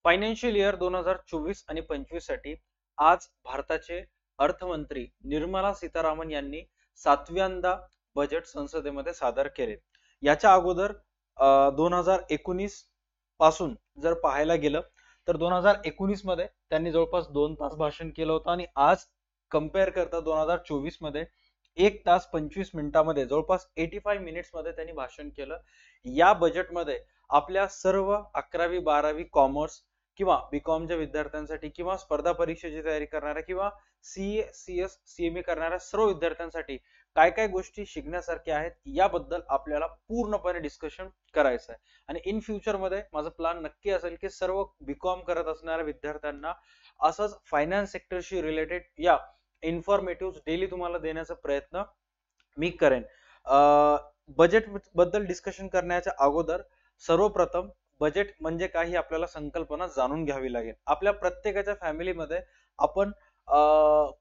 Financial year 2024 आणि 25 साठी आज भारताचे अर्थमंत्री निर्मला सीतारामन यांनी 7व्यांदा बजेट संसदेमध्ये सादर केले. याच्या अगोदर 2019 पासून जर पाहायला गेलं तर 2019 मध्ये त्यांनी जवळपास 2 तास भाषण केलं होतं आणि आज कंपेअर करता 2024 मध्ये 1 तास 25 मिनिटांमध्ये जवळपास 85 मिनिट्स मध्ये त्यांनी भाषण केलं. या बजेटमध्ये आपल्या सर्व 11वी 12वी कॉमर्स किंवा बीकॉमच्या विद्यार्थ्यांसाठी किंवा स्पर्धा परीक्षेची तयारी करणाऱ्या किंवा सीए सीएस सीएमए करणाऱ्या सर्व विद्यार्थ्यांसाठी काय काय गोष्टी शिकण्यासारख्या आहेत याबद्दल आपल्याला पूर्णपणे डिस्कशन करायचं आहे. आणि इन फ्युचर मध्ये माझा प्लॅन नक्की असेल की सर्व बीकॉम करत असणाऱ्या विद्यार्थ्यांना असंच फायनान्स सेक्टरशी रिलेटेड या इन्फॉर्मेटिव्ह डेली तुम्हाला देण्याचा प्रयत्न मी करेन. बजेट बद्दल डिस्कशन करण्याच्या अगोदर सर्वप्रथम बजेट म्हणजे काय ही आपल्याला संकल्पना जाणून घ्यावी लागेल. आपल्या प्रत्येकाच्या फॅमिलीमध्ये आपण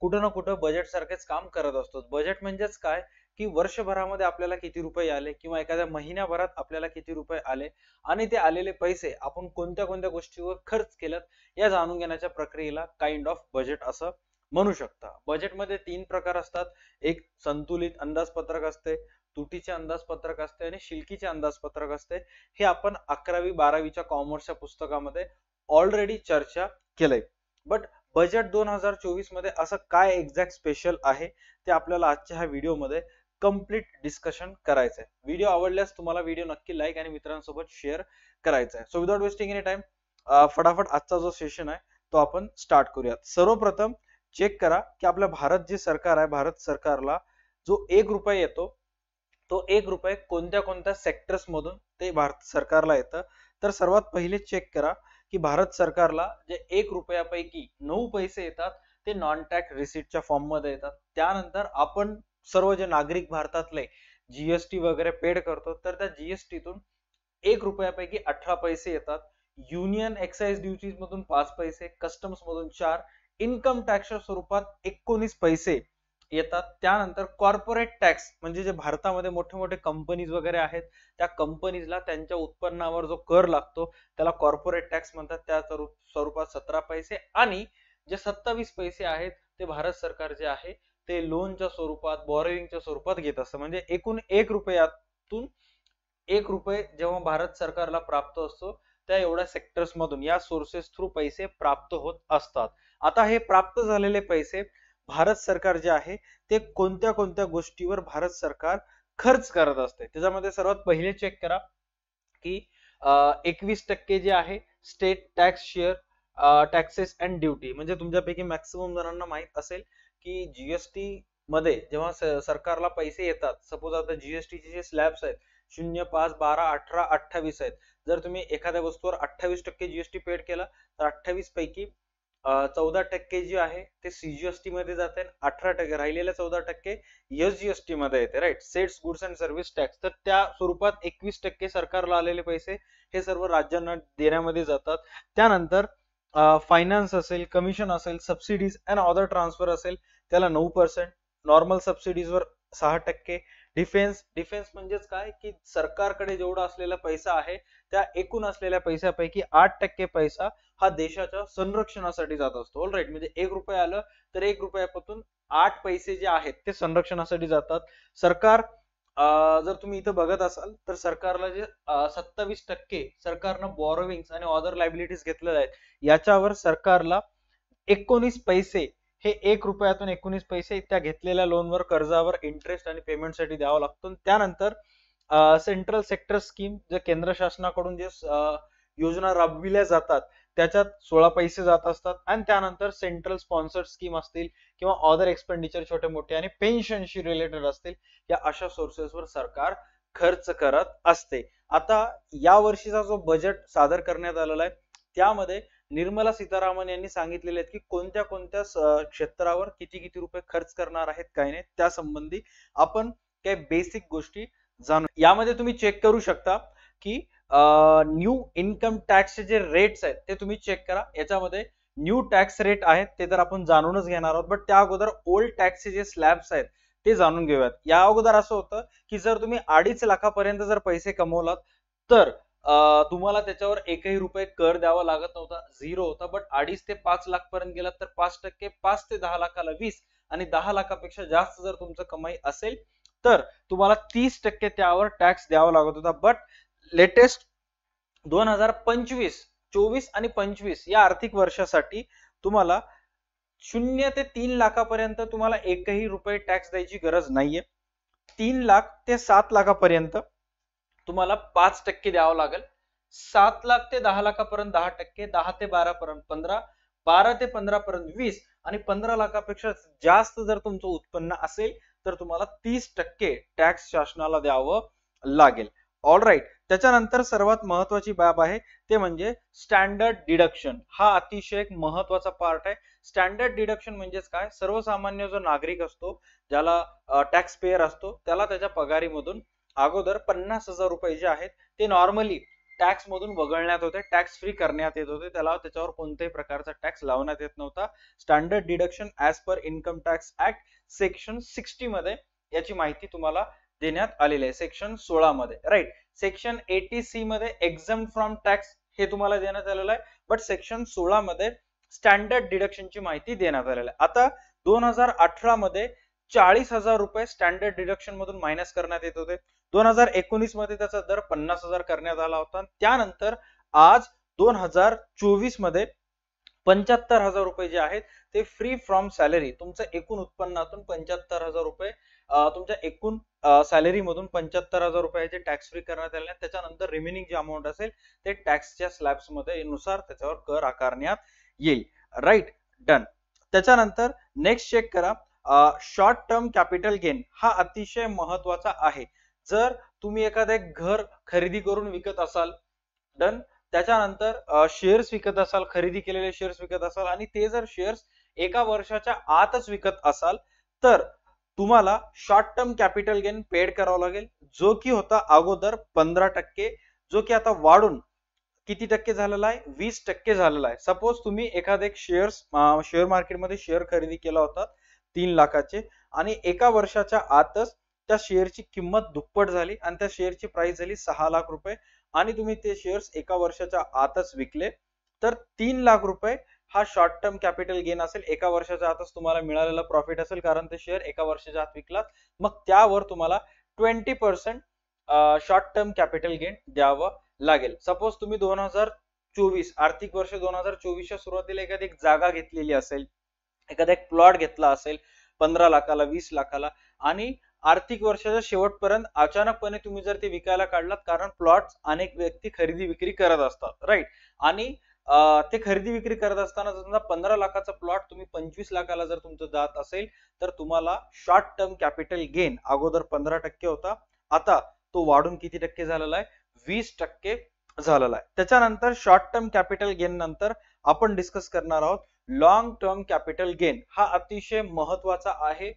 कुठं ना कुठं बजेट सारखेच काम करत असतो. बजेट म्हणजेच काय की वर्षभरामध्ये आपल्याला किती रुपये आले किंवा एखाद्या महिन्याभरात आपल्याला किती रुपये आले आणि ते आलेले पैसे आपण कोणत्या कोणत्या गोष्टीवर खर्च केलेत या जाणून घेण्याच्या प्रक्रियेला काइंड ऑफ बजेट असं म्हणू शकता. बजेटमध्ये 3 प्रकार असतात. एक संतुलित अंदाजपत्रक असते, तुटीचे अंदाजपत्रक असते आणि शिल्कीचे अंदाजपत्रक असते. हे आपण 11वी 12वीच्या कॉमर्सच्या पुस्तकामध्ये ऑलरेडी चर्चा केलंय. बट बजेट 2024 मध्ये असं काय एक्झॅक्ट स्पेशल आहे ते आपल्याला आजच्या ह्या व्हिडिओमध्ये कम्प्लीट डिस्कशन करायचं आहे. व्हिडिओ आवडल्यास तुम्हाला व्हिडिओ नक्की लाईक आणि मित्रांसोबत शेअर करायचा आहे. So without wasting any time फटाफट आजचा जो सेशन आहे तो आपण स्टार्ट करूयात. सर्वप्रथम चेक करा की आपल्या भारत जे सरकार आहे, भारत सरकारला जो 1 रुपया येतो तो 1 रुपये कोणत्या कोणत्या सेक्टर्स मधून ते भारत सरकारला येतं. तर सर्वात पहिले चेक करा की भारत सरकारला जे 1 रुपयापैकी 9 पैसे येतात ते नॉन टॅक्स रिसीटच्या फॉर्म मध्ये येतात. त्यानंतर आपण सर्व जे नागरिक भारतातले जीएसटी वगैरे पेड करतो तर त्या जीएसटीतून 1 रुपयापैकी 18 पैसे येतात. युनियन एक्साइज ड्युटीज मधून 5 पैसे, कस्टम्स मधून 4, इन्कम टॅक्सच्या स्वरूपात 19 पैसे येतात. त्यानंतर कॉर्पोरेट टॅक्स म्हणजे जे भारतामध्ये मोठे मोठे कंपनीज वगैरे आहेत त्या कंपनीजला त्यांच्या उत्पन्नावर जो कर लागतो त्याला कॉर्पोरेट टॅक्स म्हणतात. त्या स्वरूपात 17 पैसे आणि जे 27 पैसे आहेत ते भारत सरकार जे आहे ते लोनच्या स्वरूपात बॉरोइंगच्या स्वरूपात घेत असतं. म्हणजे एकूण 1 रुपयातून 1 रुपये जेव्हा भारत सरकारला प्राप्त असतो त्या एवढ्या सेक्टर्स मधून या सोर्सेस थ्रू पैसे प्राप्त होत असतात. आता हे प्राप्त झालेले पैसे भारत सरकार जे आहे ते कोणत्या कोणत्या गोष्टीवर भारत सरकार खर्च करत असते. त्याच्यामध्ये सर्वात पहिले चेक करा की 21% जे आहे state tax share taxes and duty. म्हणजे तुमच्यापैकी मॅक्सिमम जणांना माहित असेल की जीएसटी मध्ये जेव्हा सरकारला पैसे येतात, सपोज आता जीएसटीचे जे स्लॅब्स आहेत 0, 5, 12, 18, 28 आहेत. जर तुम्ही एखाद्या वस्तूवर 28% जीएसटी पेड केला तर 28 पैकी 14% जे आहे ते सीजीएसटी मध्ये जाते, 18% राहिलेल्या 14% एसजीएसटी मध्ये येते. Right, states goods and service tax. तर त्या स्वरूपात 21% सरकारला आलेले पैसे हे सर्व राज्यांना देण्यामध्ये जातात. त्यानंतर फायनान्स असेल, कमिशन असेल, सबसिडीज अँड अदर ट्रान्सफर असेल त्याला 9%, नॉर्मल सबसिडीजवर 6%. डिफेन्स म्हणजेच काय की सरकारकडे जेवढा असलेला पैसा आहे त्या एकूण असलेल्या पैशापैकी 8% पैसा हा देशाच्या संरक्षणासाठी जात असतो. ऑलराईट, म्हणजे 1 रुपया आलं तर 1 रुपयापासून 8 पैसे जे आहेत ते संरक्षणासाठी जातात. सरकार जर तुम्ही इथं बघत असाल तर सरकारला जे 27% सरकारनं बॉरोविंग्स आणि अदर लायबिलिटीज घेतलेल्या आहेत याच्यावर सरकारला 19 पैसे हे 1 रुपयातून 19 पैसे त्या घेतलेल्या लोनवर कर्जावर इंटरेस्ट आणि पेमेंटसाठी द्यावा लागतो. त्यानंतर सेंट्रल सेक्टर स्कीम जे केंद्र शासनाकडून जे योजना राबविल्या जातात त्याच्यात 16 पैसे जात असतात. आणि त्यानंतर सेंट्रल स्पॉन्सर्ड स्कीम असतील किंवा अदर एक्सपेंडिचर छोटे मोठे आणि पेन्शनशी रिलेटेड असतील या अशा सोर्सेसवर सरकार खर्च करत असते. आता या वर्षीचा जो बजेट सादर करण्यात आलेला आहे त्यामध्ये निर्मला सीतारामन यांनी सांगितलेले आहेत की कोणत्या कोणत्या क्षेत्रावर किती किती रुपये खर्च करणार आहेत काय नाही त्या संबंधी आपण काही बेसिक गोष्टी जाणू. यामध्ये तुम्ही चेक करू शकता की न्यू इन्कम टॅक्सचे जे रेट्स आहेत ते तुम्ही चेक करा. याच्यामध्ये न्यू टॅक्स रेट आहेत ते तर आपण जाणूनच घेणार आहोत, बट त्या अगोदर ओल्ड टॅक्सचे जे स्लॅब्स आहेत ते जाणून घेऊयात. या अगोदर असं होतं की जर तुम्ही 2.5 लाखापर्यंत जर पैसे कमवलात तर तुम्हाला त्याच्यावर एकही रुपये कर द्यावा लागत नव्हता, 0 होता. बट 2.5 ते 5 लाख पर्यंत गेला तर 5%, 5 ते 10 लाखाला 20 आणि 10 लाखापेक्षा जास्त जर तुमचं कमाई असेल तर तुम्हाला 30% त्यावर टॅक्स द्यावा लागत होता. बट लेटेस्ट 2025, 24 आणि 25 या आर्थिक वर्षासाठी तुम्हाला 0 ते 3 लाखापर्यंत तुम्हाला एकही रुपये टॅक्स द्यायची गरज नाहीये. 3 लाख ते 7 लाखापर्यंत तुम्हाला 5% द्यावं लागेल. 7 लाख ते 10 लाखापर्यंत 10%, 10 ते 12 पर्यंत 15, 12 ते 15 पर्यंत 20 आणि 15 लाखापेक्षा जास्त जर तुमचं उत्पन्न असेल तर तुम्हाला 30% टॅक्स शासनाला द्यावं लागेल. All right. त्याच्यानंतर सर्वात महत्वाची बाब आहे ते म्हणजे स्टँडर्ड डिडक्शन. हा अतिशय एक महत्वाचा पार्ट आहे. स्टँडर्ड डिडक्शन म्हणजेच काय, सर्वसामान्य जो नागरिक असतो, ज्याला टॅक्स पेयर असतो, त्याला त्याच्या पगारीमधून अगोदर 50,000 रुपये जे आहेत ते नॉर्मली टॅक्स मधून वगळण्यात होते, टॅक्स फ्री करण्यात येत होते. त्याच्यावर कोणत्याही प्रकारचा टॅक्स लावण्यात येत नव्हता. Standard deduction as per income tax act section 60 मध्ये याची माहिती तुम्हाला देण्यात आलेली आहे, सेक्शन 16 मध्ये. राईट. सेक्शन 80C मध्ये एक्झम्प्ट फ्रॉम टॅक्स हे तुम्हाला देण्यात आलेलं आहे. बट सेक्शन 16 मध्ये स्टँडर्ड डिडक्शनची माहिती देण्यात आलेली आहे. आता 2018 मध्ये 40,000 रुपये स्टँडर्ड डिडक्शन मधून मायनस करण्यात येत होते. 2019 मध्ये त्याचा दर 50,000 करण्यात आला होता. त्यानंतर आज 2024 मध्ये 75,000 रुपये जे आहेत ते फ्री फ्रॉम सॅलरी, तुमचं एकूण उत्पन्नातून 75,000 रुपये तुमच्या एकूण सॅलरी मधून 75,000 रुपयाचे टॅक्स फ्री करण्यात आले. त्याच्यानंतर रिमेनिंग जे अमाऊंट असेल ते टॅक्सच्या स्लॅब्स मध्ये नुसार त्याच्यावर कर आकारण्यात येईल. राईट. डन. त्याच्यानंतर नेक्स्ट चेक करा, शॉर्ट टर्म कॅपिटल गेन हा अतिशय महत्वाचा आहे. जर तुम्ही एखादे घर खरेदी करून विकत असाल, डन, त्याच्यानंतर शेअर्स विकत असाल, खरेदी केलेले शेअर्स विकत असाल आणि ते जर शेअर्स एका वर्षाच्या आतच विकत असाल तर तुम्हाला short term capital gain paid करावा लागेल, जो की होता अगोदर 15%, जो की आता वाढून किती टक्के झालेला आहे, 20% झालेला आहे. सपोज तुम्ही एखादे शेअर मार्केटमध्ये शेअर खरेदी केला होता 3 लाखाचे आणि एका वर्षाच्या आतच त्या शेअरची किंमत दुप्पट झाली आणि त्या शेअरची प्राइस झाली 6 लाख रुपये आणि तुम्ही ते शेअर्स एका वर्षाच्या आतच विकले तर 3 लाख रुपये हा शॉर्ट टर्म कॅपिटल गेन असेल. एका वर्षाच्या आतच तुम्हाला मिळालेला प्रॉफिट असेल कारण ते शेअर एका वर्षाच्या आत विकलात. मग त्यावर तुम्हाला 20% शॉर्ट टर्म कॅपिटल गेन द्यावं लागेल. सपोज तुम्ही 2024 आर्थिक वर्ष 2024च्या सुरुवातीला एखादी एक जागा घेतलेली असेल, एखादा एक प्लॉट घेतला असेल 15 लाखाला 20 लाखाला आणि आर्थिक वर्षाच्या शेवटपर्यंत अचानकपणे तुम्ही जर ते विकायला काढलात, कारण प्लॉट अनेक व्यक्ती खरेदी विक्री करत असतात. राईट. आणि ते खरेदी विक्री करत असताना समजा 15 लाखाचा प्लॉट तुम्ही 25 लाखाला जर तुमचं जात असेल तर तुम्हाला शॉर्ट टर्म कॅपिटल गेन अगोदर 15% होता, आता तो वाढून किती टक्के झालेला आहे, 20% झालेला आहे. त्याच्यानंतर शॉर्ट टर्म कॅपिटल गेन नंतर आपण डिस्कस करणार आहोत लॉंग टर्म कॅपिटल गेन. हा अतिशय महत्वाचा आहे.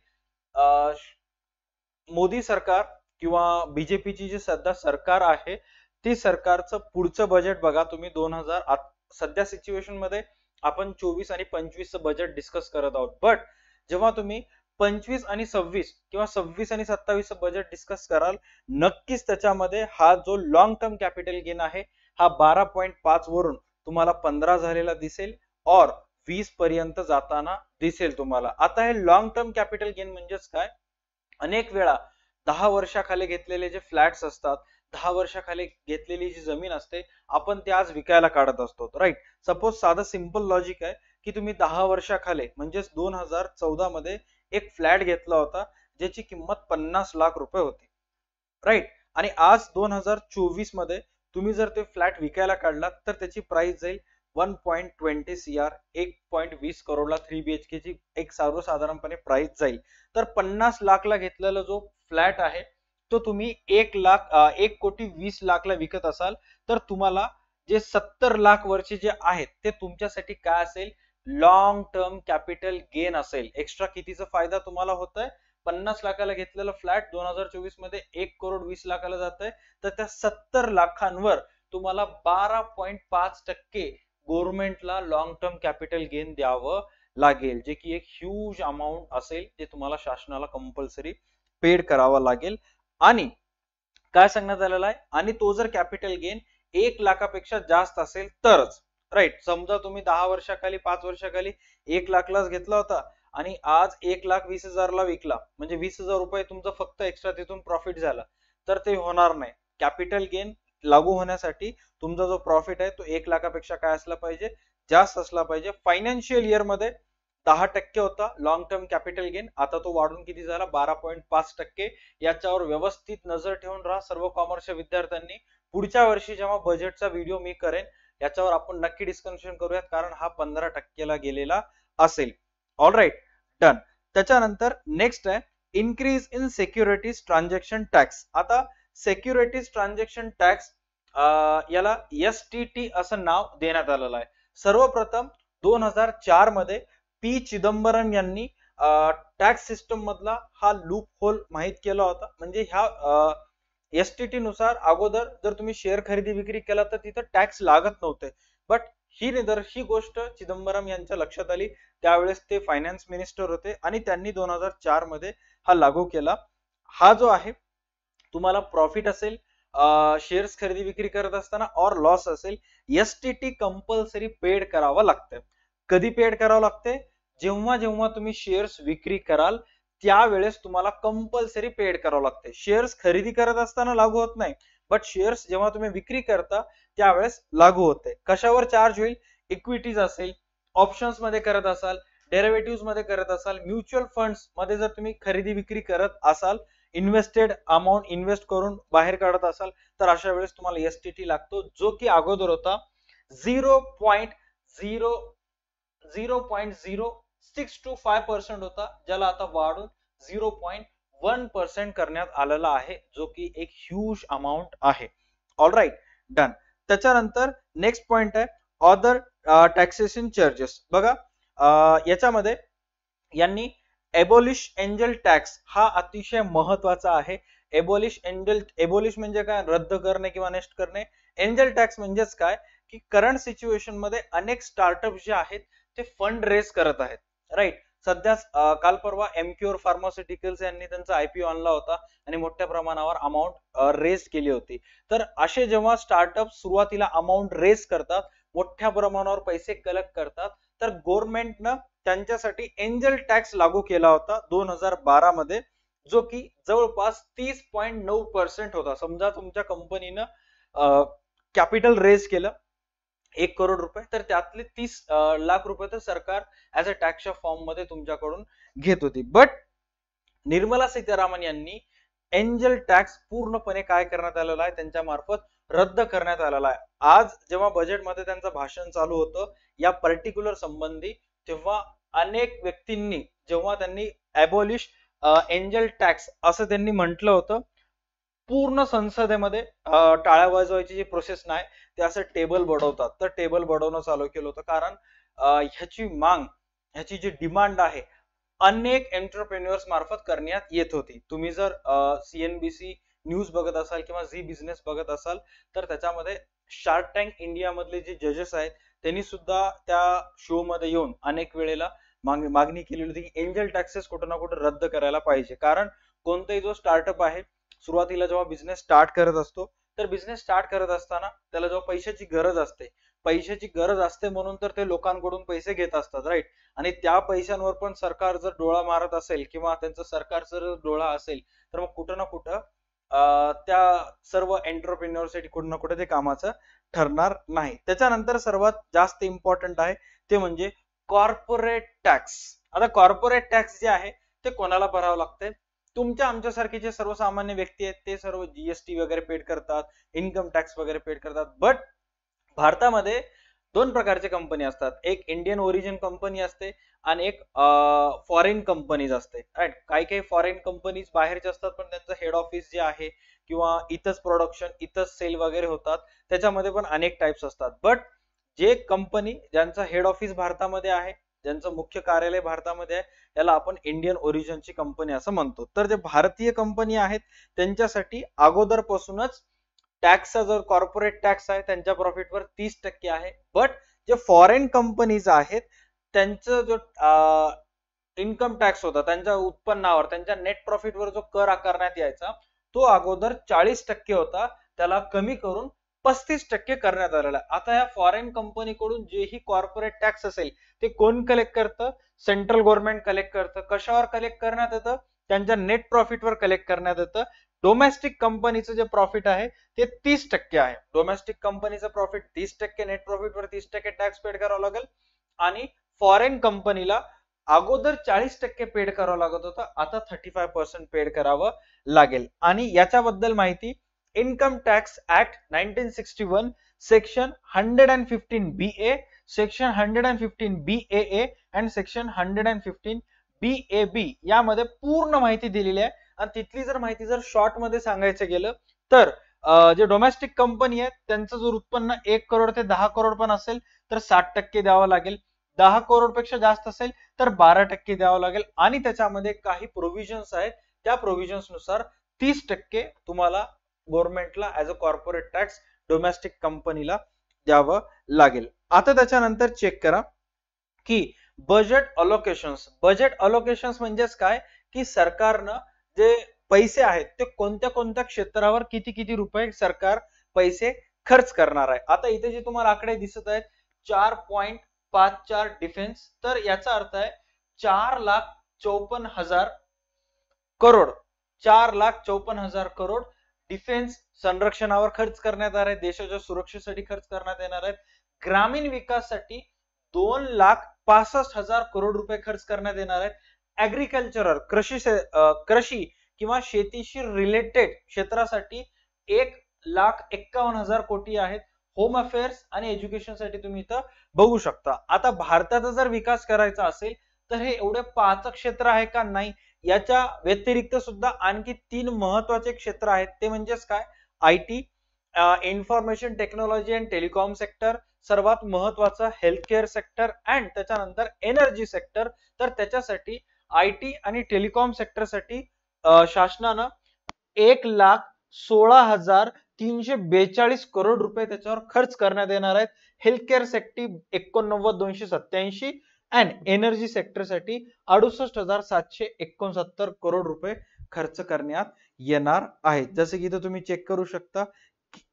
मोदी सरकार किंवा बीजेपीची जी सध्या सरकार आहे ती सरकारचं पुढचं बजेट बघा तुम्ही. सध्या सिच्युएशन मध्ये आपण 24 आणि 25 चं बजेट डिस्कस करत आहोत. बट जेव्हा तुम्ही 25 आणि 26 किंवा 26 आणि 27 चं बजेट डिस्कस कराल, नक्कीच त्याच्यामध्ये हा जो लॉंग टर्म कॅपिटल गेन आहे हा 12.5 वरून तुम्हाला 15 झालेला दिसेल और 20 पर्यंत जाताना दिसेल तुम्हाला. आता हे लॉंग टर्म कॅपिटल गेन म्हणजेच काय, अनेक वेळा 10 वर्षाखाली घेतलेले जे फ्लॅट्स असतात, 10 वर्षाखाली घेतलेली जी जमीन असते, आपण ते आज विकायला काढत असतो. राईट. सपोज साधं सिंपल लॉजिक आहे की तुम्ही 10 वर्षाखाली म्हणजेच 2014 मध्ये एक फ्लॅट घेतला होता ज्याची किंमत 50 लाख रुपये होती. राईट. आणि आज 2024 मध्ये तुम्ही जर ते फ्लॅट विकायला काढला तर त्याची प्राइस जाईल 1.20 CR, 1.20 करोडला 3 BHK ची एक सर्वसाधारणपणे प्राइस जाईल. तर 50 लाखला घेतलेला जो फ्लॅट आहे तो तुम्ही 1,20,00,000ला विकत असाल तर तुम्हाला जे 70 लाख वरचे जे आहेत ते तुमच्यासाठी काय असेल, लॉंग टर्म कॅपिटल गेन असेल. एक्स्ट्रा कितीचा फायदा तुम्हाला होतोय, 50 लाखाला घेतलेला फ्लॅट 2024 मध्ये 1,20,00,000ला जात आहे तर त्या 70 लाखांवर तुम्हाला 12.5% गव्हर्नमेंटला लॉंग टर्म कॅपिटल गेन द्यावं लागेल, जे की एक ह्यूज अमाऊंट असेल जे तुम्हाला शासनाला कंपल्सरी पेड करावा लागेल. आणि काय सांगण्यात आलेलं आहे, आणि तो जर कॅपिटल गेन 1 लाखापेक्षा जास्त असेल तरच, राईट. समजा तुम्ही 10 वर्षाखाली 5 वर्षाखाली 1 लाखलाच घेतला होता आणि आज 1,20,000ला विकला, म्हणजे 20,000 रुपये तुमचं फक्त एक्स्ट्रा तिथून प्रॉफिट झाला, तर ते होणार नाही. कॅपिटल गेन लागू होण्यासाठी तुमचा जो प्रॉफिट आहे तो 1 लाखापेक्षा काय असला पाहिजे, जास्त असला पाहिजे. फायनान्शियल इयर मध्ये 10% होता लॉंग टर्म कॅपिटल गेन, आता तो वाढून किती झाला, 12.5%. याच्यावर व्यवस्थित नजर ठेवून राहा सर्व कॉमर्सच्या विद्यार्थ्यांनी. पुढच्या वर्षी जेव्हा बजेटचा व्हिडिओ मी करेन याच्यावर आपण नक्की डिस्कशन करूयात, कारण हा 15%ला गेलेला असेल. All right, done. त्याच्यानंतर नेक्स्ट आहे increase in securities transaction tax. आता सिक्युरिटीज ट्रान्झॅक्शन टॅक्स याला STT असं नाव देण्यात आलेलं आहे. सर्वप्रथम 2004 मध्ये पी चिदंबरम यांनी टॅक्स सिस्टम मधला हा लूप होल माहित केला होता. म्हणजे ह्या STT नुसार अगोदर जर तुम्ही शेअर खरेदी विक्री केला तर तिथं टॅक्स लागत नव्हते, बट ही गोष्ट चिदंबरम यांच्या लक्षात आली. त्यावेळेस ते फायनान्स मिनिस्टर होते आणि त्यांनी 2004 मध्ये हा लागू केला. हा जो आहे तुम्हाला प्रॉफिट असेल शेअर्स खरेदी विक्री करत असताना और लॉस असेल, STT कंपल्सरी पेड करावं लागतं. कधी पेड करावं लागते, जेव्हा जेव्हा तुम्ही शेअर्स विक्री कराल त्यावेळेस तुम्हाला कंपल्सरी पेड करावं लागते. शेअर्स खरेदी करत असताना लागू होत नाही, बट शेअर्स जेव्हा तुम्ही विक्री करता त्यावेळेस लागू होते. कशावर चार्ज होईल, इक्विटीज असेल, ऑप्शन्स मध्ये करत असाल, डेरिव्हेटिव्ह मध्ये करत असाल, म्युच्युअल फंड्स मध्ये जर तुम्ही खरेदी विक्री करत असाल, इन्व्हेस्टेड अमाऊंट इन्व्हेस्ट करून बाहेर काढत असाल, तर अशा वेळेस तुम्हाला STT लागतो, जो की अगोदर होता 0.0625% होता, ज्याला आता वाढून 0.1% करण्यात आलेला आहे, जो की एक ह्यूज अमाऊंट आहे. All right, done. त्याच्यानंतर नेक्स्ट पॉइंट आहे अदर टॅक्सेशन चार्जेस. बघा याच्यामध्ये यांनी एबोलिश एंजल टॅक्स हा अतिशय महत्वाचा आहे. एबोलिश म्हणजे काय, रद्द करणे किंवा नष्ट करणे. एंजल टॅक्स म्हणजेच काय की करंट सिच्युएशन मध्ये अनेक स्टार्टअप जे आहेत ते फंड रेज करत आहेत, राईट. सध्या काल परवा एमक्युअर फार्मास्युटिकल्स यांनी त्यांचा IPO आणला होता आणि मोठ्या प्रमाणावर अमाऊंट रेज केली होती. तर असे जेव्हा स्टार्टअप सुरुवातीला अमाऊंट रेज करतात, मोठ्या प्रमाणावर पैसे कलेक्ट करतात, तर गव्हर्नमेंटनं त्यांच्यासाठी एंजल टॅक्स लागू केला होता 2012 जो की जवळपास 30.9% होता. समजा तुमच्या कंपनीनं कॅपिटल रेज केलं 1 करोड रुपये, तर त्यातले 30 लाख रुपये तर सरकार ऍज अ टॅक्सच्या फॉर्म मध्ये तुमच्याकडून घेत होती. बट निर्मला सीतारामन यांनी एंजल टॅक्स पूर्णपणे काय करण्यात आलेला आहे, त्यांच्या मार्फत रद्द करण्यात आलेला आहे. आज जेव्हा बजेटमध्ये त्यांचं भाषण चालू होतं या पर्टिक्युलर संबंधी, तेव्हा अनेक व्यक्तींनी जेव्हा त्यांनी एबॉलिश एंजल टॅक्स असं त्यांनी म्हटलं होतं, पूर्ण संसदेमध्ये टाळ्या वाजवायची जी प्रोसेस नाही ते असं टेबल बडवतात, तर टेबल बडवणं चालू केलं होतं. कारण ह्याची मांग, ह्याची जी डिमांड आहे अनेक एंटरप्रेन्युअर्स मार्फत करण्यात येत होती. तुम्ही जर CNBC न्यूज बघत असाल किंवा झी बिझनेस बघत असाल, तर त्याच्यामध्ये शार्क टँक इंडिया मधले जे जजेस आहेत त्यांनी सुद्धा त्या शो मध्ये येऊन अनेक वेळेला मागणी केलेली होती की एंजल टॅक्सेस कुठं ना कुठं रद्द करायला पाहिजे. कारण कोणताही जो स्टार्टअप आहे सुरुवातीला जेव्हा बिझनेस स्टार्ट करत असतो, तर बिझनेस स्टार्ट करत असताना त्याला जेव्हा पैशाची गरज असते म्हणून तर ते लोकांकडून पैसे घेत असतात, राईट. आणि त्या पैशांवर पण सरकार जर डोळा मारत असेल किंवा त्यांचं सरकारचा जर डोळा असेल, तर मग कुठं ना कुठं त्या सर्व एंटरप्रेन्युअरसाठी कुठं ना कुठं ते कामाचं ठरणार नाही. त्याच्यानंतर सर्वात जास्त इम्पॉर्टंट आहे ते म्हणजे कॉर्पोरेट टॅक्स. आता कॉर्पोरेट टॅक्स जे आहे ते कोणाला भरावं लागते, तुमच्या आमच्यासारखे जे सर्वसामान्य व्यक्ती आहेत ते सर्व GST वगैरे पेड करतात, इन्कम टॅक्स वगैरे पेड करतात. बट भारतामध्ये 2 प्रकारचे कंपनी असतात, एक इंडियन ओरिजिन कंपनी असते आणि एक फॉरेन कंपनीज असते, राईट. काही फॉरेन कंपनीज बाहेरचे असतात, पण त्यांचं हेड ऑफिस जे आहे किंवा इथंच प्रोडक्शन इथंच सेल वगैरे होतात, त्याच्यामध्ये पण अनेक टाइप्स असतात. बट जे कंपनी ज्यांचं हेड ऑफिस भारतामध्ये आहे, ज्यांचं मुख्य कार्यालय भारतामध्ये आहे, त्याला आपण इंडियन ओरिजिनची कंपनी असं म्हणतो. तर जे भारतीय कंपनी आहेत त्यांच्यासाठी अगोदरपासूनच टॅक्सचा जो कॉर्पोरेट टॅक्स आहे त्यांच्या प्रॉफिटवर 30% आहे. बट जे फॉरेन कंपनीज आहेत त्यांचं जो इन्कम टॅक्स होता त्यांच्या उत्पन्नावर, त्यांच्या नेट प्रॉफिटवर जो कर आकारण्यात यायचा तो अगोदर 40% होता, त्याला कमी करून 35% करण्यात आलेला आहे. आता या फॉरेन कंपनीकडून जेही कॉर्पोरेट टॅक्स असेल ते कोण कलेक्ट करतं? सेंट्रल गव्हर्नमेंट कलेक्ट करतं. कशावर कलेक्ट करण्यात येतं? त्यांच्या नेट प्रॉफिटवर कलेक्ट करण्यात येतं. डोमेस्टिक कंपनीचं जे प्रॉफिट आहे ते 30% आहे. डोमेस्टिक कंपनीचं प्रॉफिट 30%, नेट प्रॉफिटवर 30% टॅक्स पेड करावा लागेल. आणि फॉरेन कंपनीला अगोदर 40% पेड करावं लागत होतं, आता 35% पेड करावं लागेल. आणि याच्याबद्दल माहिती income tax act 1961 section 115 BA, section 115 BAA आणि सेक्शन 115 BAB यामध्ये पूर्ण माहिती दिलेली आहे. आणि तिथली जर माहिती जर शॉर्ट मध्ये सांगायचं गेलं तर जे डोमेस्टिक कंपनी आहे त्यांचं जर उत्पन्न 1 करोड ते 10 करोड पण असेल तर 60% द्यावं लागेल. 10 करोड पेक्षा जास्त असेल तर 12% द्यावं लागेल. आणि त्याच्यामध्ये काही प्रोव्हिजन्स आहेत, त्या प्रोव्हिजन्स नुसार 30% तुम्हाला गव्हर्नमेंटला as a corporate tax domestic कंपनीला द्यावं लागेल. आता त्याच्यानंतर चेक करा की बजेट अलोकेशन्स. बजेट अलोकेशन्स म्हणजेच काय की सरकारनं जे पैसे आहेत ते कोणत्या कोणत्या क्षेत्रावर किती किती रुपये सरकार पैसे खर्च करणार आहे. आता इथे जे तुम्हाला आकडे दिसत आहेत 4.54 डिफेन्स, तर याचा अर्थ आहे 4,54,000 करोड. 4,54,000 करोड डिफेन्स संरक्षणावर खर्च करण्यात येणार आहे. देशाच्या सुरक्षेसाठी खर्च करण्यात येणार आहेत. ग्रामीण विकासासाठी 2,65,000 करोड रुपये खर्च करण्यात येणार आहेत. ऍग्रिकल्चरल कृषी किंवा शेतीशी रिलेटेड क्षेत्रासाठी 1,51,000 कोटी आहेत. होम अफेअर्स आणि एज्युकेशन साठी तुम्ही इथं बघू शकता. आता भारताचा जर विकास करायचा असेल तर हे एवढे 5 क्षेत्र आहे का? नाही. याच्या व्यतिरिक्त सुद्धा आणखी 3 महत्वाचे क्षेत्र आहेत. ते म्हणजेच काय? IT, information technology and telecom sector, सर्वात महत्वाचा हेल्थ केअर सेक्टर अँड त्याच्यानंतर एनर्जी सेक्टर. तर त्याच्यासाठी आयटी आणि टेलिकॉम सेक्टरसाठी शासनानं 1,16,342 करोड रुपये त्याच्यावर खर्च करण्यात येणार आहेत. हेल्थ केअर साठी 89,287 अँड एनर्जी सेक्टरसाठी 68,769 करोड रुपये खर्च करण्यात येणार आहेत. जसे की इथं तुम्ही चेक करू शकता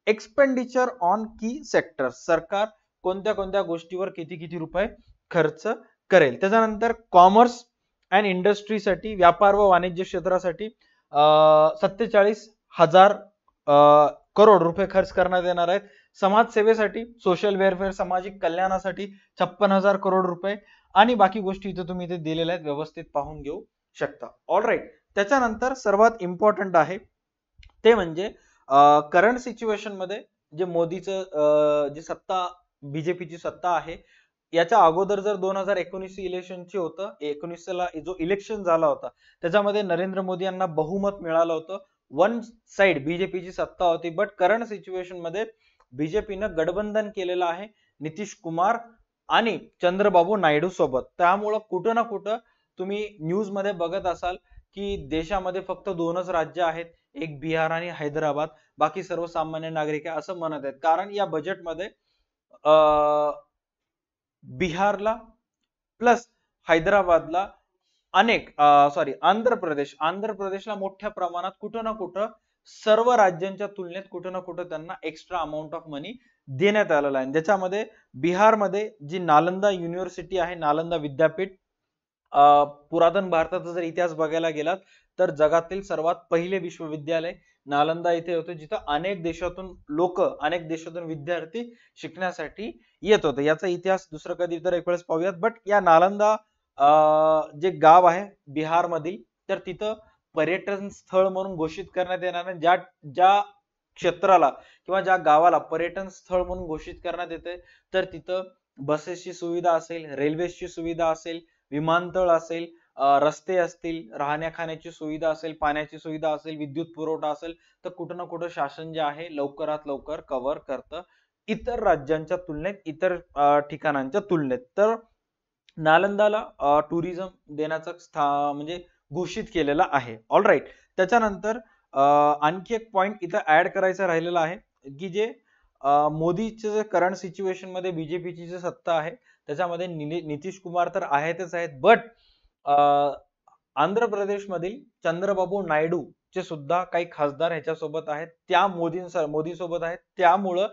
एक्सपेंडिचर ऑन की सेक्टर, सरकार कोणत्या कोणत्या गोष्टीवर किती किती रुपये खर्च करेल. त्याच्यानंतर कॉमर्स अँड इंडस्ट्रीसाठी, व्यापार व वाणिज्य क्षेत्रासाठी 47,000 करोड रुपये खर्च करण्यात येणार आहेत. समाजसेवेसाठी, सोशल वेलफेअर, सामाजिक कल्याणासाठी 56,000 करोड रुपये आणि बाकी गोष्टी इथे तुम्ही इथे दिलेल्या आहेत, व्यवस्थित पाहून घेऊ शकता. ऑलराईट. त्याच्यानंतर सर्वात इम्पॉर्टंट आहे ते म्हणजे करंट सिच्युएशन मध्ये जे मोदीचं जी सत्ता, बीजेपीची सत्ता आहे, याच्या अगोदर जर 2019 इलेक्शनची होतं, 19ला जो इलेक्शन झाला होता त्याच्यामध्ये नरेंद्र मोदी यांना बहुमत मिळालं होतं. वन साइड बीजेपीची सत्ता होती. बट करंट सिच्युएशन मध्ये बीजेपीनं गठबंधन केलेलं आहे नितीश कुमार आणि चंद्रबाबू नायडू सोबत. त्यामुळं कुठं ना कुठं तुम्ही न्यूज मध्ये बघत असाल की देशामध्ये फक्त 2च राज्य आहेत, एक बिहार आणि हैदराबाद, बाकी सर्वसामान्य नागरिक आहे असं म्हणत आहेत. कारण या बजेटमध्ये बिहारला प्लस हैदराबादला आंध्र प्रदेशला मोठ्या प्रमाणात कुठं ना कुठं सर्व राज्यांच्या तुलनेत कुठं ना कुठं त्यांना एक्स्ट्रा अमाऊंट ऑफ मनी देण्यात आलेला आहे. ज्याच्यामध्ये बिहारमध्ये जी नालंदा युनिव्हर्सिटी आहे, नालंदा विद्यापीठ, पुरातन भारताचा जर इतिहास बघायला गेलात तर जगातील सर्वात पहिले विश्वविद्यालय नालंदा इथे होते, जिथं अनेक देशातून विद्यार्थी शिकण्यासाठी येत होते. याचा इतिहास दुसरं कधी तर एक वेळेस पाहूयात. बट या नालंदा जे गाव आहे बिहार मधील, तर तिथं पर्यटन स्थळ म्हणून घोषित करण्यात येणार आहे. ज्या क्षेत्राला किंवा ज्या गावाला पर्यटन स्थळ म्हणून घोषित करण्यात येते तर तिथं बसेसची सुविधा असेल, रेल्वेची सुविधा असेल, विमानतळ असेल, रस्ते असतील, राहण्या खाण्याची सुविधा असेल, पाण्याची सुविधा असेल, विद्युत पुरवठा असेल, तर कुठं ना कुठं शासन जे आहे लवकरात लवकर कव्हर करतं इतर राज्यांच्या तुलनेत, इतर ठिकाणांच्या तुलनेत. तर नालंदाला टुरिझम देण्याचं म्हणजे घोषित केलेला आहे. ऑलराईट. त्याच्यानंतर आणखी एक पॉइंट इथं ऍड करायचा राहिलेला आहे की जे मोदीचे जे करंट सिच्युएशन मध्ये बीजेपीची जी सत्ता आहे त्याच्यामध्ये नितीश कुमार तर आहेतच आहेत, बट आंध्र प्रदेश मधील चंद्रबाबू नायडू चे सुद्धा काही खासदार ह्याच्यासोबत आहेत, त्या मोदी सोबत आहेत. त्यामुळं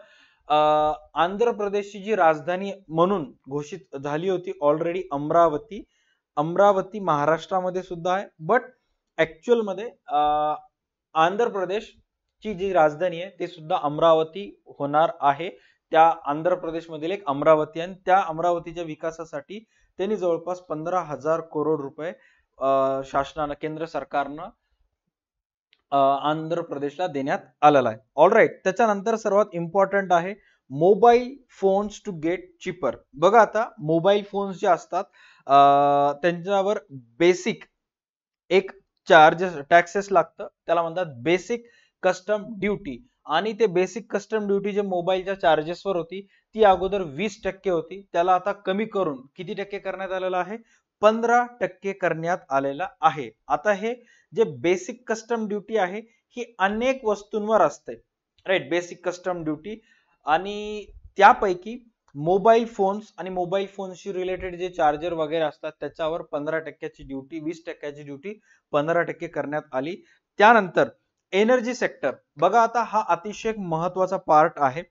आंध्र प्रदेशची जी राजधानी म्हणून घोषित झाली होती ऑलरेडी अमरावती महाराष्ट्रामध्ये सुद्धा आहे, बट ऍक्च्युअल मध्ये आंध्र प्रदेश ची जी राजधानी आहे ते सुद्धा अमरावती होणार आहे. त्या आंध्र प्रदेश मधील एक अमरावती, आणि त्या अमरावतीच्या विकासासाठी त्यांनी जवळपास 15,000 करोड रुपये शासनानं, केंद्र सरकारनं आंध्र प्रदेशला देण्यात आलेला आहे. ऑलराईट, त्याच्यानंतर सर्वात इम्पॉर्टंट आहे mobile phones to get cheaper. बघा आता मोबाईल फोन्स जे असतात त्यांच्यावर बेसिक एक चार्जेस टॅक्सेस लागतं, त्याला म्हणतात बेसिक कस्टम ड्युटी. आणि ते बेसिक कस्टम ड्युटी जे मोबाईलच्या चार्जेसवर होती ती अगोदर 20% होती, त्याला आता कमी करून किती टक्के करण्यात आलेलं आहे? 15% करण्यात आलेला आहे. आता हे जे बेसिक कस्टम ड्युटी आहे ही अनेक वस्तूंवर असते, राईट, बेसिक कस्टम ड्युटी. आणि त्यापैकी मोबाईल फोन्स आणि मोबाईल फोन्सशी रिलेटेड जे चार्जर वगैरे असतात त्याच्यावर 15%ची ड्युटी, 20%ची ड्युटी 15% करण्यात आली. त्यानंतर एनर्जी सेक्टर, बघा आता हा अतिशय महत्वाचा पार्ट आहे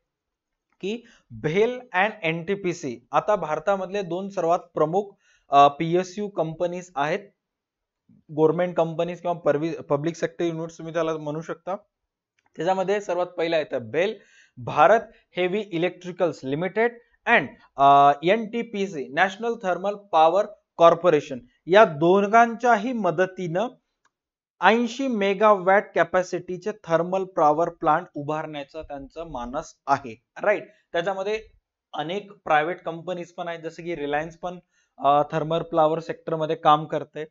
की भेल अँड एनटीपीसी. आता भारतामधले दोन सर्वात प्रमुख पीएसयू कंपनीज आहेत, गव्हर्नमेंट कंपनीज किंवा पब्लिक सेक्टर युनिट्स तुम्ही त्याला म्हणू शकता. त्याच्यामध्ये सर्वात पहिला येतं भेल, Bharat heavy electricals limited, and NTPC, national thermal power corporation. या दोघांच्याही मदतीनं 80 मेगावॅट कॅपॅसिटीचे थर्मल पॉवर प्लांट उभारण्याचा त्यांचं मानस आहे, राईट. त्याच्यामध्ये अनेक प्रायव्हेट कंपनीज पण आहेत, जसं की रिलायन्स पण थर्मल पॉवर सेक्टर मध्ये काम करते,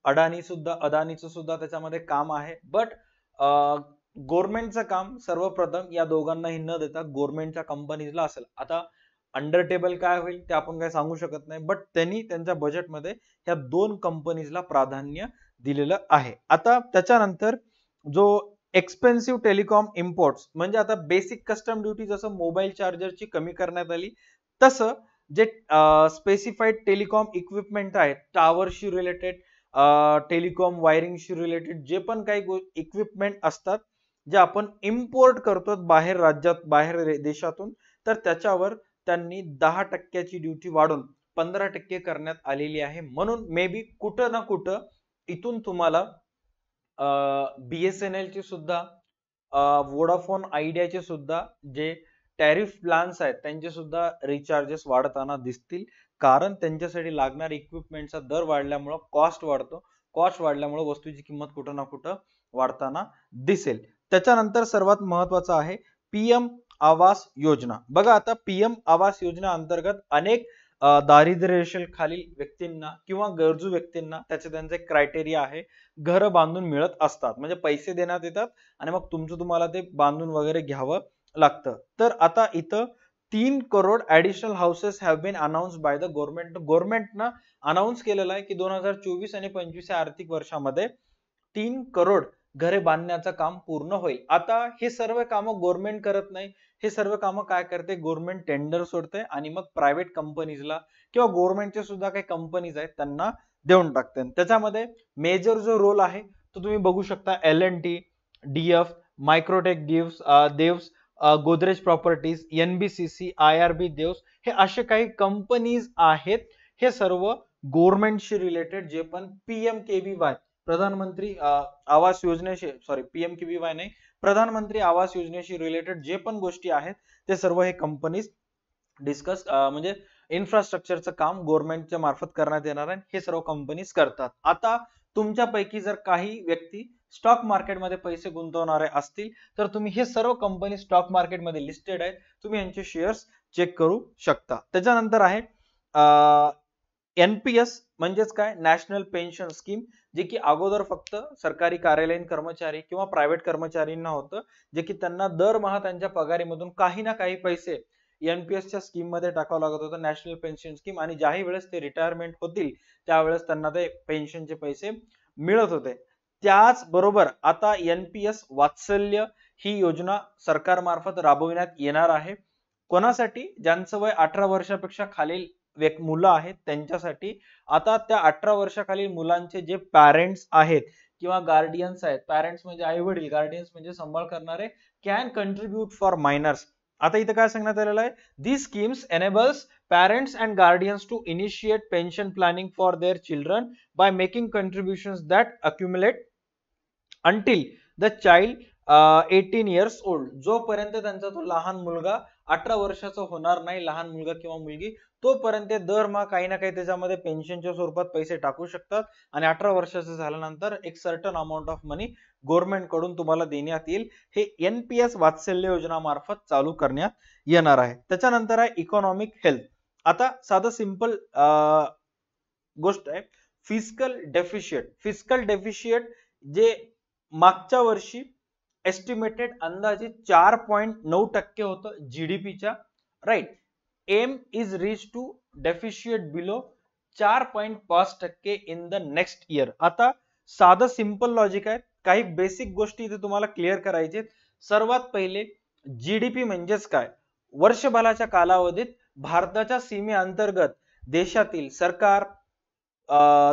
अदानीचं सुद्धा त्याच्यामध्ये काम आहे. बट गव्हर्नमेंटचं काम सर्वप्रथम या दोघांनाही न देता गव्हर्नमेंटच्या कंपनीजला असेल. आता अंडर टेबल काय होईल ते आपण काही सांगू शकत नाही, बट त्यांनी त्यांच्या बजेटमध्ये ह्या दोन कंपनीजला प्राधान्य दिलेलं आहे. आता त्याच्यानंतर जो एक्सपेन्सिव्ह टेलिकॉम इम्पोर्ट्स, म्हणजे आता बेसिक कस्टम ड्युटी जसं मोबाईल चार्जरची कमी करण्यात आली, तसं जे स्पेसिफाईड टेलिकॉम इक्विपमेंट आहेत, टॉवरशी रिलेटेड, टेलिकॉम वायरिंगशी रिलेटेड जे पण काही इक्विपमेंट असतात जे आपण इम्पोर्ट करतो बाहेर राज्यात, बाहेर देशातून, तर त्याच्यावर त्यांनी 10%ची ड्युटी वाढून 15% करण्यात आलेली आहे. म्हणून मे बी कुठं ना कुठं इथून तुम्हाला BSNL चे सुद्धा, वोडाफोन आयडियाचे सुद्धा जे टॅरिफ प्लॅन्स आहेत त्यांचे सुद्धा रिचार्जेस वाढताना दिसतील, कारण त्यांच्यासाठी लागणारे इक्विपमेंटचा दर वाढल्यामुळे कॉस्ट वाढतो, कॉस्ट वाढल्यामुळे वस्तूची किंमत कुठं ना कुठं वाढताना दिसेल. त्याच्यानंतर सर्वात महत्वाचं आहे पीएम आवास योजना. बघा आता पीएम आवास योजना अंतर्गत अनेक दारिद्र्य रेषेखालील व्यक्तींना किंवा गरजू व्यक्तींना त्यांचे क्रायटेरिया आहे, घर बांधून मिळत असतात, म्हणजे पैसे देण्यात येतात आणि मग तुम्हाला ते बांधून वगैरे घ्यावं लागतं. तर आता इथं 3 crore additional houses have been announced by the government. गव्हर्नमेंटनं अनाउन्स केलेलं आहे की 2024 आणि 25 या आर्थिक वर्षामध्ये 3 करोड घरे बांधण्याचं काम पूर्ण होईल. आता हे सर्व कामं गव्हर्नमेंट करत नाही, हे सर्व कामं काय करते, गव्हर्नमेंट टेंडर सोडते आणि मग प्रायव्हेट कंपनीजला किंवा गव्हर्नमेंटचे सुद्धा काही कंपनीज आहेत त्यांना देऊन टाकते. त्याच्यामध्ये मेजर जो रोल आहे तो तुम्ही बघू शकता, L&T, DF, Macrotech Devs, Godrej Properties, NBCC, IRB Devs, हे असे काही कंपनीज आहेत. हे सर्व गव्हर्नमेंटशी रिलेटेड जे पण PMKVY, प्रधानमंत्री आवास योजनेशी, PMKVY नाही, प्रधानमंत्री आवास योजनेशी रिलेटेड जे पण गोष्टी आहेत ते सर्व हे कंपनीज डिस्कस, म्हणजे इन्फ्रास्ट्रक्चरचं काम गव्हर्नमेंटच्या मार्फत करण्यात येणार आहे, हे सर्व कंपनीज करतात. आता तुमच्यापैकी जर काही व्यक्ती स्टॉक मार्केटमध्ये पैसे गुंतवणारे असतील तर तुम्ही हे सर्व कंपनी स्टॉक मार्केटमध्ये लिस्टेड आहेत, तुम्ही यांचे शेअर्स चेक करू शकता. त्याच्यानंतर आहे NPS, म्हणजेच काय, नॅशनल पेन्शन स्कीम, जे की अगोदर फक्त सरकारी कार्यालयीन कर्मचारी किंवा प्रायव्हेट कर्मचाऱ्यांना होतं, जे की त्यांना दरमहा त्यांच्या पगारीमधून काही ना काही पैसे NPS च्या स्कीम मध्ये टाकावं लागत होतं, नॅशनल पेन्शन स्कीम, आणि ज्याही वेळेस ते रिटायरमेंट होतील त्यावेळेस त्यांना ते पेन्शनचे पैसे मिळत होते. त्याचबरोबर आता NPS वात्सल्य ही योजना सरकारमार्फत राबविण्यात येणार आहे. कोणासाठी? ज्यांचं वय 18 वर्षापेक्षा खालील मुलं आहेत त्यांच्यासाठी. आता त्या 18 वर्षाखालील मुलांचे जे पॅरेंट्स आहेत किंवा गार्डियन्स आहेत, पॅरेंट्स म्हणजे आई वडील, गार्डियन्स म्हणजे सांभाळ करणारे, कॅन कंट्रीब्यूट फॉर मायनर्स. आता इथे काय सांगण्यात आलेलं आहे, these schemes enables parents and guardians to initiate pension planning for their children by making contributions that accumulate until the child 18 years old. जोपर्यंत त्यांचा तो लहान मुलगा 18 वर्षाचा होणार नाही, लहान मुलगा किंवा मुलगी, तोपर्यंत दरमहा काही ना काही त्याच्यामध्ये पेन्शनच्या स्वरूपात पैसे टाकू शकतात आणि 18 वर्षाचं झाल्यानंतर एक certain amount of money government कडून तुम्हाला देण्यात येईल. हे NPS वात्सल्य योजना मार्फत चालू करण्यात येणार आहे. त्याच्यानंतर आहे इकॉनॉमिक हेल्थ. आता साधं सिंपल गोष्ट आहे, फिस्कल डेफिशिएट. फिस्कल डेफिशिएट जे मागच्या वर्षी एस्टिमेटेड अंदाजे 4.9% होतं जीडीपीच्या, right. Aim is reach to deficit below 4.5% in the next year. आता साधं सिंपल लॉजिक आहे, काही बेसिक गोष्टी इथे तुम्हाला क्लिअर करायचे. सर्वात पहिले जीडीपी म्हणजेच काय, वर्षभराच्या कालावधीत भारताच्या सीमेअंतर्गत देशातील सरकार,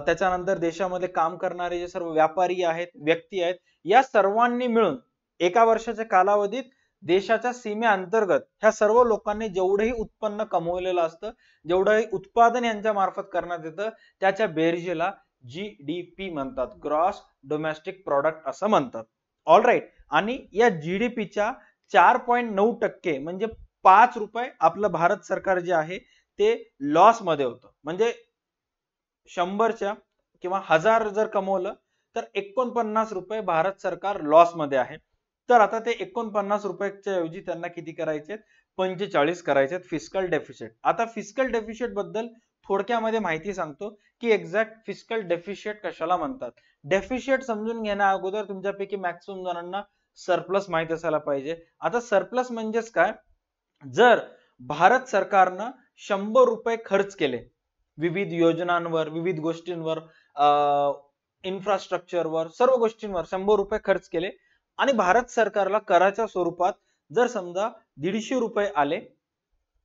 त्याच्यानंतर देशामध्ये काम करणारे जे सर्व व्यापारी आहेत, व्यक्ती आहेत, या सर्वांनी मिळून एका वर्षाच्या कालावधीत देशाच्या सीमेअंतर्गत ह्या सर्व लोकांनी जेवढेही उत्पन्न कमवलेलं असतं, जेवढंही उत्पादन यांच्या मार्फत करण्यात येतं, त्याच्या बेरजेला जीडीपी म्हणतात, ग्रॉस डोमेस्टिक प्रॉडक्ट असं म्हणतात. All right. आणि या जीडीपीच्या 4.9% म्हणजे 5 रुपये आपलं भारत सरकार जे आहे ते लॉस मध्ये होतं. म्हणजे 100च्या किंवा 1000 जर कमवलं तर 49 रुपये भारत सरकार लॉस मध्ये आहे. तर आता ते 49 रुपयाच्या ऐवजी त्यांना किती करायचे, 45 करायचे फिस्कल डेफिशिट. आता फिस्कल डेफिशिट बद्दल थोडक्यामध्ये माहिती सांगतो की एक्झॅक्ट फिस्कल डेफिशिट कशाला म्हणतात. डेफिशिट समजून घेण्या अगोदर तुमच्यापैकी मॅक्सिमम जणांना सरप्लस माहित असायला पाहिजे. आता सरप्लस म्हणजेच काय, जर भारत सरकारनं 100 रुपये खर्च केले विविध योजनांवर, विविध गोष्टींवर, इन्फ्रास्ट्रक्चरवर, सर्व गोष्टींवर 100 रुपये खर्च केले आणि भारत सरकारला कराच्या स्वरूपात जर समजा 150 रुपये आले,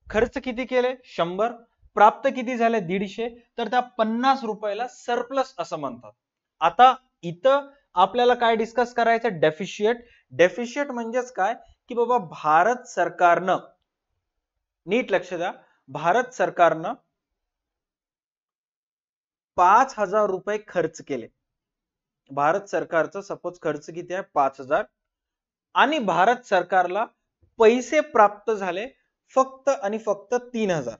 खर्च किती केले 100, प्राप्त किती झाले 150, तर त्या 50 रुपयाला सरप्लस असं म्हणतात. आता इथं आपल्याला काय डिस्कस करायचं, डेफिशिएट. डेफिशिएट म्हणजेच काय की बाबा भारत सरकारनं, नीट लक्ष द्या, भारत सरकारनं 5000 रुपये खर्च केले. भारत सरकारचा सपोज खर्च किती आहे 5000 आणि भारत सरकारला पैसे प्राप्त झाले फक्त आणि फक्त 3000.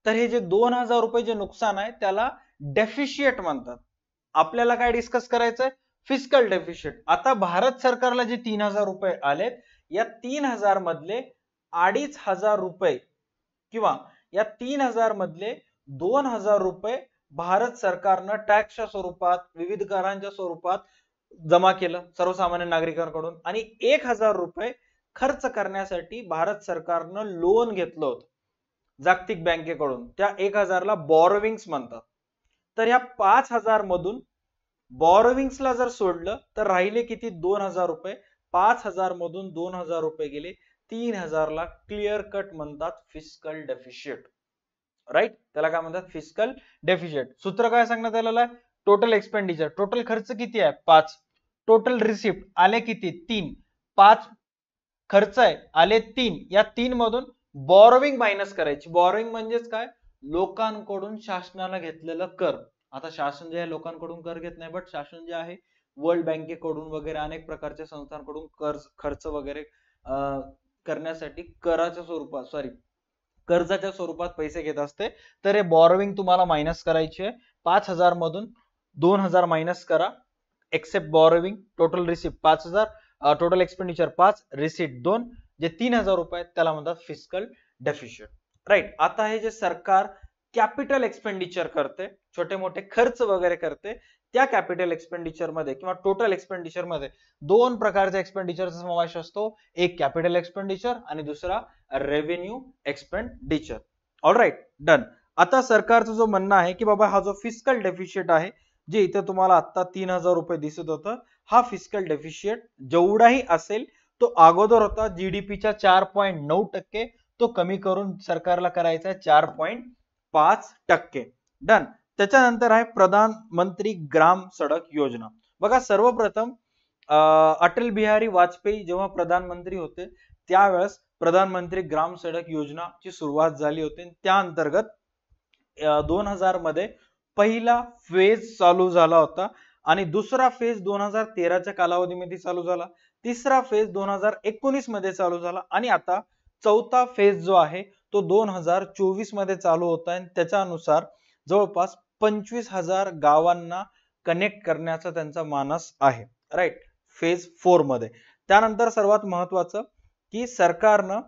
तर हे जे 2000 रुपये जे नुकसान आहे त्याला डेफिशिएट म्हणतात. आपल्याला काय डिस्कस करायचंय, फिस्कल डेफिशिएट. आता भारत सरकारला जे 3000 रुपये आलेत, या 3000 मधले 2500 रुपये किंवा या 3000 मधले 2000 रुपये भारत सरकारनं टॅक्सच्या स्वरूपात, विविध करांच्या स्वरूपात जमा केलं सर्वसामान्य नागरिकांकडून आणि 1000 रुपये खर्च करण्यासाठी भारत सरकारनं लोन घेतलं होतं जागतिक बँकेकडून. त्या 1000 ला बॉरोविंग्स म्हणतात. तर या 5000 मधून बॉरोविंग्सला जर सोडलं तर राहिले किती 2000 रुपये. 5000 मधून 2000 रुपये गेले, 3000 ला क्लिअर कट म्हणतात फिस्कल डेफिशिएट. राईट, त्याला काय म्हणतात फिस्कल डेफिशिएट. सूत्र काय सांगण्यात आलेलं आहे, टोटल एक्सपेंडिचर, टोटल खर्च किती आहे 5, टोटल रिसिप्ट आले किती 3, 5 खर्च आहे आले 3, या 3 मधून बॉरोविंग मायनस करायची. बॉरोविंग म्हणजेच काय, लोकांकडून शासनाला घेतलेलं कर. आता शासन जे आहे लोकांकडून कर घेत नाही, बट शासन जे आहे वर्ल्ड बँकेकडून वगैरे अनेक प्रकारच्या संस्थांकडून खर्च वगैरे करण्यासाठी कराच्या स्वरूपात, कर्जाच्या स्वरूपात पैसे घेत असते. तर हे बॉरोविंग तुम्हाला मायनस करायची आहे. 5000 मधून 2000 मायनस करा, except borrowing, total receipt 5000, total expenditure 5, receipt 2, जे 3000 रुपये त्याला म्हणतात फिस्कल डेफिशिएट. राईट. आता हे जे सरकार कॅपिटल एक्सपेंडिचर करते, छोटे मोठे खर्च वगैरे करते, त्या कॅपिटल एक्सपेंडिचर मध्ये किंवा टोटल एक्सपेंडिचर मध्ये 2 प्रकारच्या एक्सपेंडिचरचा समावेश असतो. एक कॅपिटल एक्सपेंडिचर आणि दुसरा रेव्हेन्यू एक्सपेंडिचर. All right, done. आता सरकारचं जो म्हणणं आहे की बाबा हा जो फिस्कल डेफिशिएट आहे, जे इथे तुम्हाला आता 3000 रुपये दिसत होतं, हा फिस्कल डेफिशिएट जेवढाही असेल तो अगोदर होता जीडीपीच्या 4.9%, तो कमी करून सरकारला करायचा आहे 4.5%. डन. त्याच्यानंतर आहे प्रधानमंत्री ग्राम सडक योजना. बघा सर्वप्रथम अटल बिहारी वाजपेयी जेव्हा प्रधानमंत्री होते त्यावेळेस प्रधानमंत्री ग्राम सडक योजनाची सुरुवात झाली होती. त्या अंतर्गत 2000 मध्ये पहिला फेज चालू झाला होता आणि दुसरा फेज 2013च्या कालावधीमध्ये चालू झाला, तिसरा फेज 2019 मध्ये चालू झाला आणि आता चौथा फेज जो आहे तो 2024 मध्ये चालू होत आहे. त्याच्यानुसार जवळपास 25,000 गावांना कनेक्ट करण्याचा त्यांचा मानस आहे, राईट, फेज 4 मध्ये. त्यानंतर सर्वात महत्वाचं की सरकारनं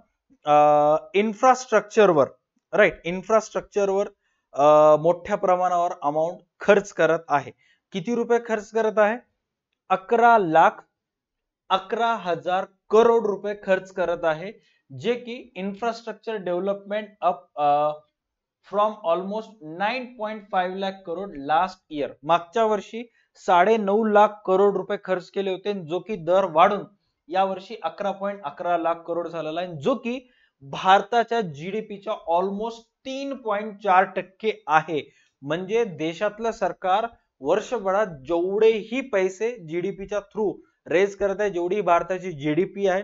इन्फ्रास्ट्रक्चरवर, राईट, इन्फ्रास्ट्रक्चरवर मोठ्या प्रमाणावर अमाऊंट खर्च करत आहे. किती रुपये खर्च करत आहे? 11,11,000 करोड रुपये खर्च करत आहे, जे की infrastructure development up from almost 9.5 lakh crore last year. मागच्या वर्षी 9.5 लाख करोड रुपये खर्च केले होते, जो की दर वाढून या वर्षी 11.11 लाख करोड झालेला आहे, जो की भारताच्या जीडीपीच्या ऑलमोस्ट 3.4% आहे. म्हणजे देशातलं सरकार वर्षभरात जेवढेही पैसे जीडीपीच्या थ्रू रेज करत आहे, जेवढी भारताची जीडीपी आहे,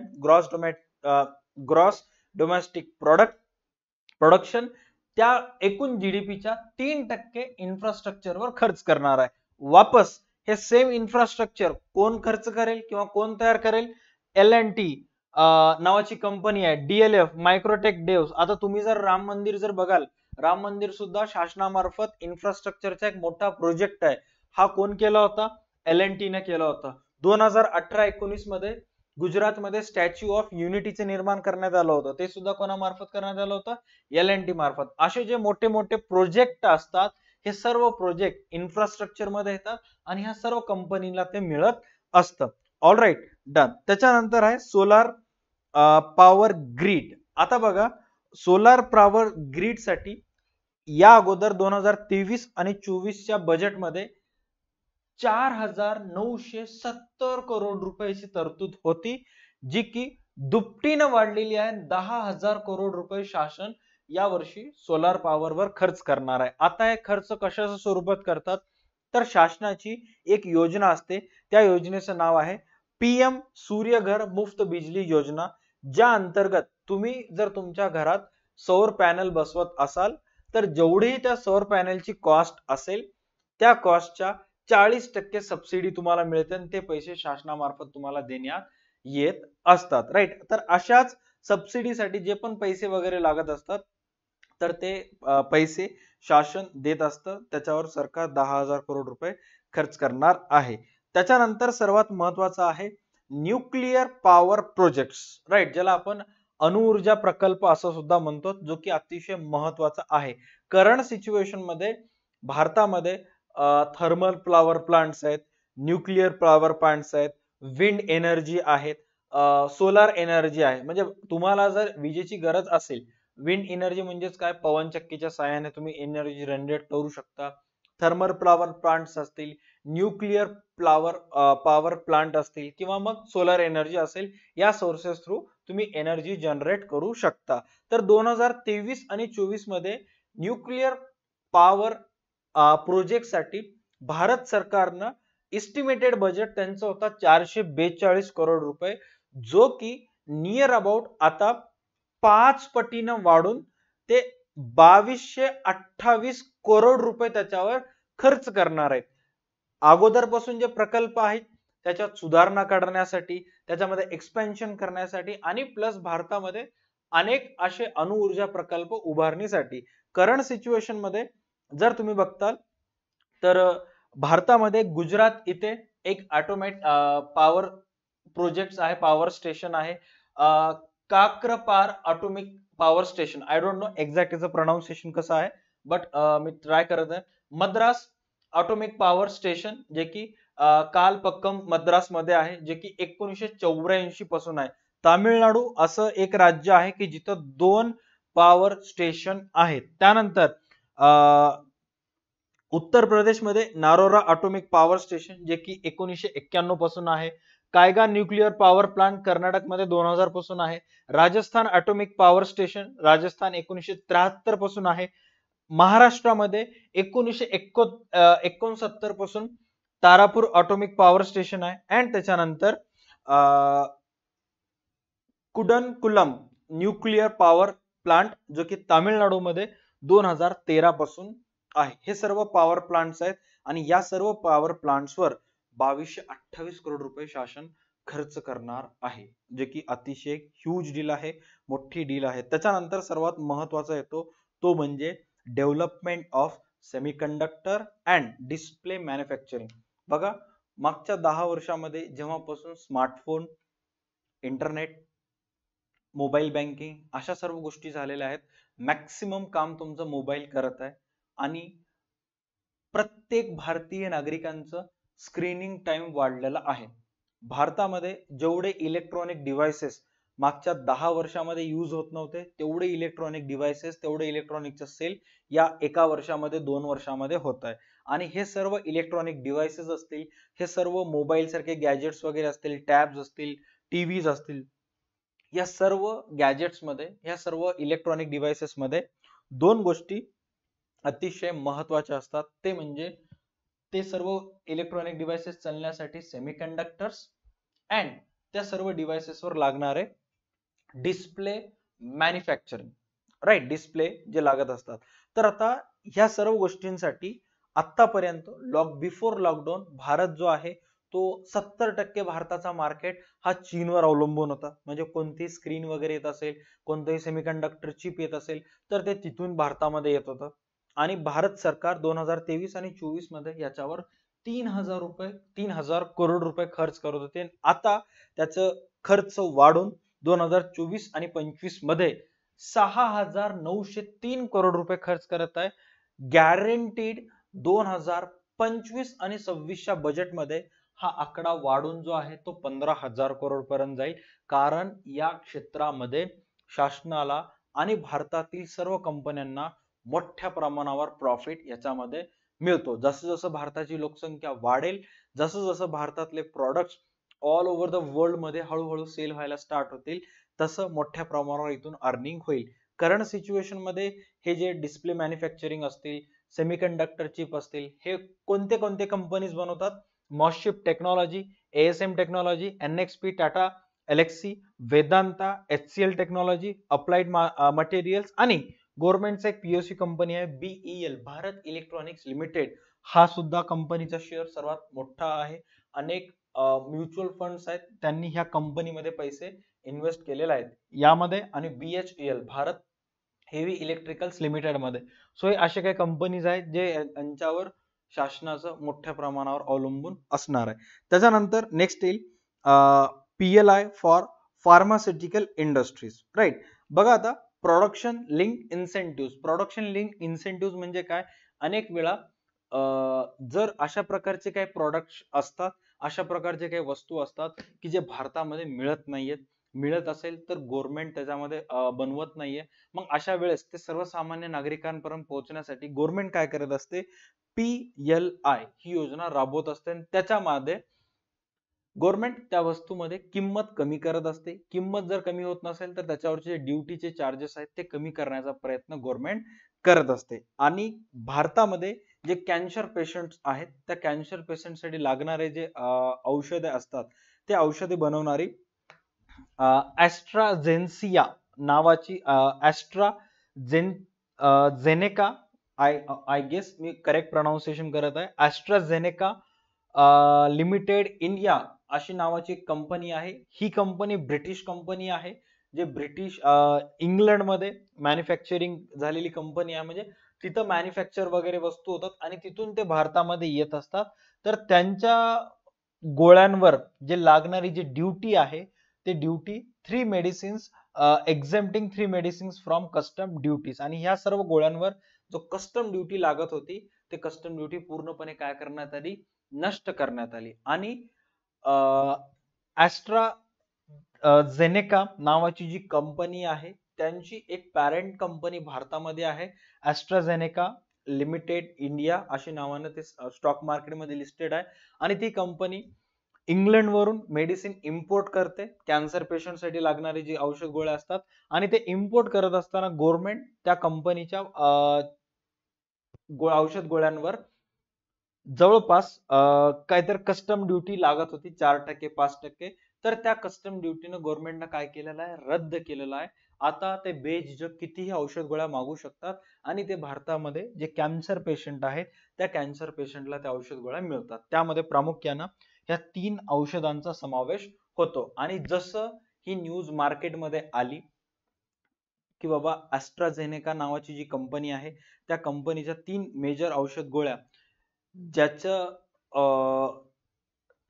ग्रॉस डोमेस्टिक प्रोडक्शन, त्या एकूण जीडीपीच्या 3% इन्फ्रास्ट्रक्चरवर खर्च करणार आहे. वापस हे सेम इन्फ्रास्ट्रक्चर कोण खर्च करेल किंवा कोण तयार करेल? L&T नावाची कंपनी आहे, DLF, मायक्रोटेक डेव्स. आता तुम्ही जर राम मंदिर जर बघाल, राम मंदिर सुद्धा शासनामार्फत इन्फ्रास्ट्रक्चरचा एक मोठा प्रोजेक्ट आहे. हा कोण केला होता? L&T ने केला होता. 2018-19 मध्ये गुजरातमध्ये स्टॅच्यू ऑफ युनिटीचे निर्माण करण्यात आलं होतं, ते सुद्धा कोणामार्फत करण्यात आलं होतं? L&T मार्फत. असे जे मोठे मोठे प्रोजेक्ट असतात, हे सर्व प्रोजेक्ट इन्फ्रास्ट्रक्चर मध्ये येतात आणि ह्या सर्व कंपनीला ते मिळत असतं. All right, done. त्याच्यानंतर आहे सोलार पॉवर ग्रीड. आता बघा, सोलार पॉवर ग्रीड साठी या अगोदर 2023 आणि 24च्या बजेटमध्ये 4,970 करोड रुपयाची तरतूद होती, जी की दुपटीनं वाढलेली आहे. 10,000 करोड रुपये शासन या वर्षी सोलार पॉवरवर खर्च करणार आहे. आता हे खर्च कशाच्या स्वरूपात करतात? तर शासनाची एक योजना असते, त्या योजनेचं नाव आहे PM सूर्यघर मुफ्त बिजली योजना, ज्या अंतर्गत तुम्ही जर तुमच्या घरात सौर पॅनल बसवत असाल तर जेवढी त्या सौर पॅनलची कॉस्ट असेल त्या कॉस्टच्या 40% सबसिडी तुम्हाला मिळते आणि ते पैसे शासनामार्फत तुम्हाला देण्यात येत असतात, राईट. तर अशाच सबसिडीसाठी जे पण पैसे वगैरे लागत असतात तर ते पैसे शासन देत असतं. त्याच्यावर सरकार 10,000 करोड रुपये खर्च करणार आहे. त्याच्यानंतर सर्वात महत्वाचं आहे न्यूक्लिअर पॉवर प्रोजेक्ट्स, राईट, ज्याला आपण अणुऊर्जा प्रकल्प असं सुद्धा म्हणतो, जो की अतिशय महत्वाचा आहे. करंट सिच्युएशन मध्ये भारतामध्ये थर्मल पॉवर प्लांट्स आहेत, न्यूक्लिअर पॉवर प्लांट्स आहेत, विंड एनर्जी आहेत, सोलार एनर्जी आहे. म्हणजे तुम्हाला जर विजेची गरज असेल, विंड एनर्जी म्हणजेच काय? पवनचक्कीच्या साहाय्याने तुम्ही एनर्जी जनरेट करू शकता. थर्मल पॉवर प्लांट्स असतील, न्यूक्लिअर पॉवर प्लांट असतील किंवा मग सोलर एनर्जी असेल, या सोर्सेस थ्रू तुम्ही एनर्जी जनरेट करू शकता. तर 2023 आणि 24 मध्ये न्यूक्लिअर पॉवर प्रोजेक्ट साठी भारत सरकारनं एस्टिमेटेड बजेट त्यांचा होता 442 करोड रुपये, जो की नियर अबाउट आता 5 पटीनं वाढून ते 2228 करोड रुपये त्याच्यावर खर्च करणार आहेत. अगोदरपासून जे प्रकल्प आहेत त्याच्यात सुधारणा करण्यासाठी, त्याच्यामध्ये एक्सपेन्शन करण्यासाठी आणि प्लस भारतामध्ये अनेक असे अणुऊर्जा प्रकल्प उभारणीसाठी. करंट सिच्युएशन मध्ये जर तुम्ही बघताल तर भारतामध्ये गुजरात इथे एक ॲटोमेट पॉवर प्रोजेक्ट आहे, पॉवर स्टेशन आहे, Kakrapar atomic power station. I don't know exact याचं प्रोनाउन्सिएशन कसं आहे, बट मी ट्राय करत आहे. मद्रास ॲटॉमिक पॉवर स्टेशन, जे की कालपक्कम मद्रास मध्ये आहे, जे की 1984 पासून आहे. तामिळनाडू असं एक राज्य आहे की जिथं 2 पॉवर स्टेशन आहेत. त्यानंतर उत्तर प्रदेश मध्ये नारोरा ॲटॉमिक पॉवर स्टेशन, जे की 1991 पासून आहे. कायगा न्यूक्लिअर पॉवर प्लांट कर्नाटकमध्ये 2000 पासून आहे. Rajasthan atomic power station Rajasthan 1973 पासून आहे. महाराष्ट्रामध्ये 1969 पासून तारापूर ॲटॉमिक पॉवर स्टेशन आहे. अँड त्याच्यानंतर कुडनकुलम न्यूक्लिअर पॉवर प्लांट जो की तामिळनाडूमध्ये 2013 पासून आहे. हे सर्व पॉवर प्लांट्स आहेत आणि या सर्व पॉवर प्लांट्सवर 2228 करोड रुपये शासन खर्च करणार आहे, जे की अतिशय ह्यूज डील आहे, मोठी डील आहे. त्याच्यानंतर सर्वात महत्वाचा येतो तो म्हणजे development of semiconductor and display manufacturing. बघा, मागच्या 10 वर्षामध्ये जेव्हापासून स्मार्टफोन, इंटरनेट, मोबाईल बँकिंग अशा सर्व गोष्टी झालेल्या आहेत, मॅक्सिमम काम तुमचं मोबाईल करत आहे आणि प्रत्येक भारतीय नागरिकांचं स्क्रीनिंग टाइम वाढलेला आहे. भारतामध्ये जेवढे इलेक्ट्रॉनिक डिव्हाइसेस मागच्या 10 वर्षामध्ये यूज होत नव्हते तेवढे इलेक्ट्रॉनिक डिव्हाइसेस, तेवढे इलेक्ट्रॉनिकचे सेल या एका वर्षामध्ये 2 वर्षामध्ये होत आहे. आणि हे सर्व इलेक्ट्रॉनिक डिव्हाइसेस असतील, हे सर्व मोबाईल सारखे गॅजेट्स वगैरे असतील, टॅब्स असतील, टीव्हीज असतील, या सर्व गॅजेट्स मध्ये, या सर्व इलेक्ट्रॉनिक डिव्हाइसेस मध्ये दोन गोष्टी अतिशय महत्वाच्या असतात. ते म्हणजे ते सर्व इलेक्ट्रॉनिक डिव्हाइसेस चालण्यासाठी सेमीकंडक्टर्स अँड त्या सर्व डिव्हाइसेस वर लागणारे डिस्प्ले मॅन्युफॅक्चरिंग, राईट, डिस्प्ले जे लागत असतात. तर आता ह्या सर्व गोष्टींसाठी आतापर्यंत बिफोर लॉकडाऊन भारत जो आहे तो 70% भारताचा मार्केट हा चीनवर अवलंबून होता. म्हणजे कोणती स्क्रीन वगैरे येत असेल, कोणतेही सेमीकंडक्टर चिप येत असेल तर ते तिथून भारतामध्ये येत होतं. आणि भारत सरकार 2023 आणि 24 मध्ये याच्यावर 3000 करोड रुपये खर्च करत होते. आता त्याचं खर्च वाढून 2024 आणि 25 मध्ये 6903 करोड रुपये खर्च करत आहे. गॅरंटीड 2025 आणि 26च्या बजेटमध्ये हा आकडा वाढून जो आहे तो 15,000 करोड पर्यंत जाईल. कारण या क्षेत्रामध्ये शासनाला आणि भारतातील सर्व कंपन्यांना मोठ्या प्रमाणावर प्रॉफिट याच्यामध्ये मिळतो. जसं जसं भारताची लोकसंख्या वाढेल, जसं जसं भारतातले products all over the world मध्ये हळूहळू सेल व्हायला स्टार्ट होतील, तसं मोठ्या प्रमाणावर इथून अर्निंग होईल. करंट सिच्युएशन मध्ये हे जे डिस्प्ले मॅन्युफॅक्चरिंग असतील, सेमीकंडक्टर चिप असतील, हे कोणते कोणते कंपनीज बनवतात? Moschip Technology, ASM Technology, NXP, Tata Elxsi, Vedanta, HCL Technology, Applied Materials आणि गव्हर्नमेंटचा एक पीओसी कंपनी आहे बीईएल, भारत इलेक्ट्रॉनिक्स लिमिटेड. हा सुद्धा कंपनीचा शेअर सर्वात मोठा आहे. अनेक म्युच्युअल फंड्स आहेत, त्यांनी ह्या कंपनीमध्ये पैसे इन्व्हेस्ट केलेले आहेत यामध्ये. आणि BHEL, Bharat heavy electricals limited मध्ये. सो हे असे काही कंपनीज आहेत जे यांच्यावर शासनाचं मोठ्या प्रमाणावर अवलंबून असणार आहे. त्याच्यानंतर नेक्स्ट येईल PLI for pharmaceutical industries, right. बघा आता production link incentive. Production link incentive म्हणजे काय? अनेक वेळा जर अशा प्रकारचे काही प्रोडक्ट्स असतात, अशा प्रकारचे काही वस्तू असतात की जे भारतामध्ये मिळत नाहीयेत, मिळत असेल तर गव्हर्नमेंट त्याच्यामध्ये बनवत नाहीये, मग अशा वेळेस ते सर्वसामान्य नागरिकांपर्यंत पोहोचण्यासाठी गव्हर्नमेंट काय करत असते? पीएलआय ही योजना राबवत असते. त्याच्यामध्ये गव्हर्नमेंट त्या वस्तूमध्ये किंमत कमी करत असते. किंमत जर कमी होत नसेल तर त्याच्यावरचे ड्युटीचे चार्जेस आहेत ते कमी करण्याचा प्रयत्न गव्हर्नमेंट करत असते. आणि भारतामध्ये जे कॅन्सर पेशंट्स आहेत त्या कॅन्सर पेशंटसाठी लागणारे जे औषधे असतात ते औषधे बनवणारी ॲस्ट्राझेन्सिया नावाची ॲस्ट्राझेनेका, आय गेस मी करेक्ट प्रोनाउन्सिएशन करत आहे, ॲस्ट्राझेनेका लिमिटेड इंडिया अशी नावाची एक कंपनी आहे. ही कंपनी ब्रिटिश कंपनी आहे, जे ब्रिटिश इंग्लंडमध्ये मॅन्युफॅक्चरिंग झालेली कंपनी आहे. म्हणजे तिथं मॅन्युफॅक्चर वगैरे वस्तू होतात आणि तिथून ते भारतामध्ये येत असतात. तर त्यांच्या गोळ्यांवर जे लागणारी जी ड्युटी आहे ते duty 3 medicines exempting 3 medicines from custom duties. आणि ह्या सर्व गोळ्यांवर जो कस्टम ड्युटी लागत होती ते कस्टम ड्युटी पूर्णपणे काय करण्यात आली? नष्ट करण्यात आली. आणि ॲस्ट्राझेनेका नावाची जी कंपनी आहे त्यांची एक पॅरेंट कंपनी भारतामध्ये आहे, ॲस्ट्राझेनेका लिमिटेड इंडिया अशी नावाने ते स्टॉक मार्केटमध्ये लिस्टेड आहे. आणि ती कंपनी इंग्लंड वरून मेडिसिन इम्पोर्ट करते, कॅन्सर पेशंटसाठी लागणारी जी औषध गोळ्या असतात, आणि ते इम्पोर्ट करत असताना गव्हर्नमेंट त्या कंपनीच्या औषध गोळ्यांवर जवळपास काहीतरी कस्टम ड्युटी लागत होती 4% 5%. तर त्या कस्टम ड्युटीनं गव्हर्नमेंटनं काय केलेलं आहे, रद्द केलेलं आहे. आता ते बेझिझक कितीही औषध गोळ्या मागू शकतात आणि ते भारतामध्ये जे कॅन्सर पेशंट आहेत त्या कॅन्सर पेशंटला त्या औषध गोळ्या मिळतात. त्यामध्ये प्रामुख्यानं या 3 औषधांचा समावेश होतो. आणि जसं ही न्यूज मार्केटमध्ये आली की बाबा ॲस्ट्राझेनेका नावाची जी कंपनी आहे त्या कंपनीच्या 3 मेजर औषध गोळ्या ज्याचं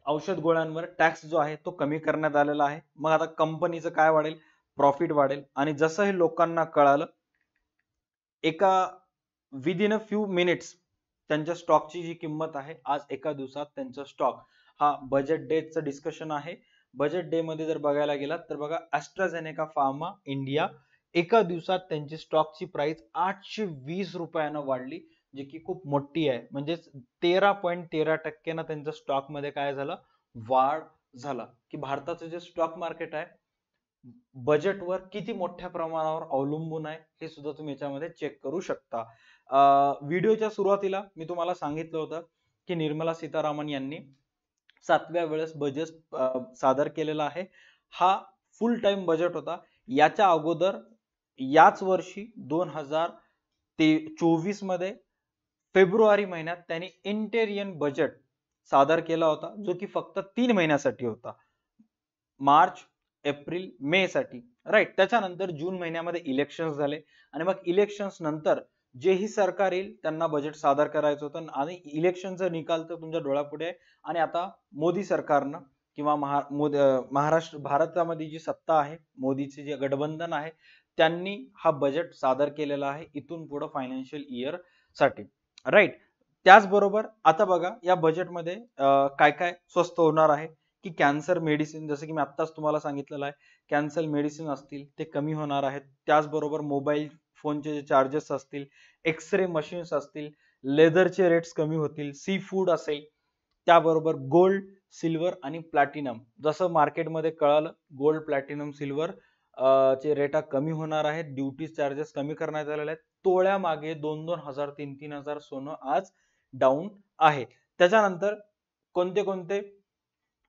औषध गोळ्यांवर टॅक्स जो आहे तो कमी करण्यात आलेला आहे. मग आता कंपनीचं काय वाढेल, प्रॉफिट वाढेल. आणि जसं हे लोकांना कळालं, एका विदिन अ फ्यू मिनिट्स त्यांच्या स्टॉकची जी किंमत आहे, आज एका दिवसात त्यांचा स्टॉक हा बजेट डेचं डिस्कशन आहे. बजेट डे मध्ये जर बघायला गेलात तर बघा, ॲस्ट्राझेनेका फार्मा इंडिया एका दिवसात त्यांची स्टॉकची प्राइस 820 रुपयानं वाढली, जी की खूप मोठी आहे. म्हणजे 13.13% त्यांच्या स्टॉक मध्ये काय झालं, वाढ झाला. की भारताचं जे स्टॉक मार्केट आहे बजेटवर किती मोठ्या प्रमाणावर अवलंबून आहे हे सुद्धा तुम्ही याच्यामध्ये चेक करू शकता. व्हिडिओच्या सुरुवातीला मी तुम्हाला सांगितलं होतं की निर्मला सीतारामन यांनी 7व्या वेळेस बजेट सादर केलेला आहे. हा फुल टाइम बजेट होता. याच्या अगोदर याच वर्षी 2024 मध्ये फेब्रुवारी महिन्यात त्यांनी इंटेरियन बजेट सादर केला होता, जो की फक्त 3 महिन्यासाठी होता, मार्च एप्रिल मे साठी. राईट. त्याच्यानंतर जून महिन्यामध्ये इलेक्शन झाले आणि मग इलेक्शन्स नंतर जेही सरकार येईल त्यांना बजेट सादर करायचं होतं आणि इलेक्शनचा निकाल तर तुमच्या डोळ्यापुढे आहे. आणि आता मोदी सरकारनं किंवा महाराष्ट्र भारतामध्ये जी सत्ता आहे, मोदीचे जे गठबंधन आहे, त्यांनी हा बजेट सादर केलेला आहे इथून पुढे फायनान्शियल इयर साठी. राईट. त्याचबरोबर आता बघा या बजेटमध्ये काय काय स्वस्त होणार आहे की कॅन्सर मेडिसिन, जसं की मी आत्ताच तुम्हाला सांगितलेलं आहे, कॅन्सर मेडिसिन असतील ते कमी होणार आहेत. त्याचबरोबर मोबाईल फोनचे जे चार्जेस असतील, एक्सरे मशीन्स असतील, लेदरचे रेट्स कमी होतील, सी फूड असेल, त्याबरोबर गोल्ड, सिल्वर आणि प्लॅटिनम. जसं मार्केटमध्ये कळालं, गोल्ड, प्लॅटिनम, सिल्वर चे रेट कमी होणार आहेत, ड्युटी चार्जेस कमी करण्यात आलेले आहेत. तोळ्या मागे 2-2 हजार 3-3 हजार सोनं आज डाऊन आहे. त्याच्यानंतर कोणते कोणते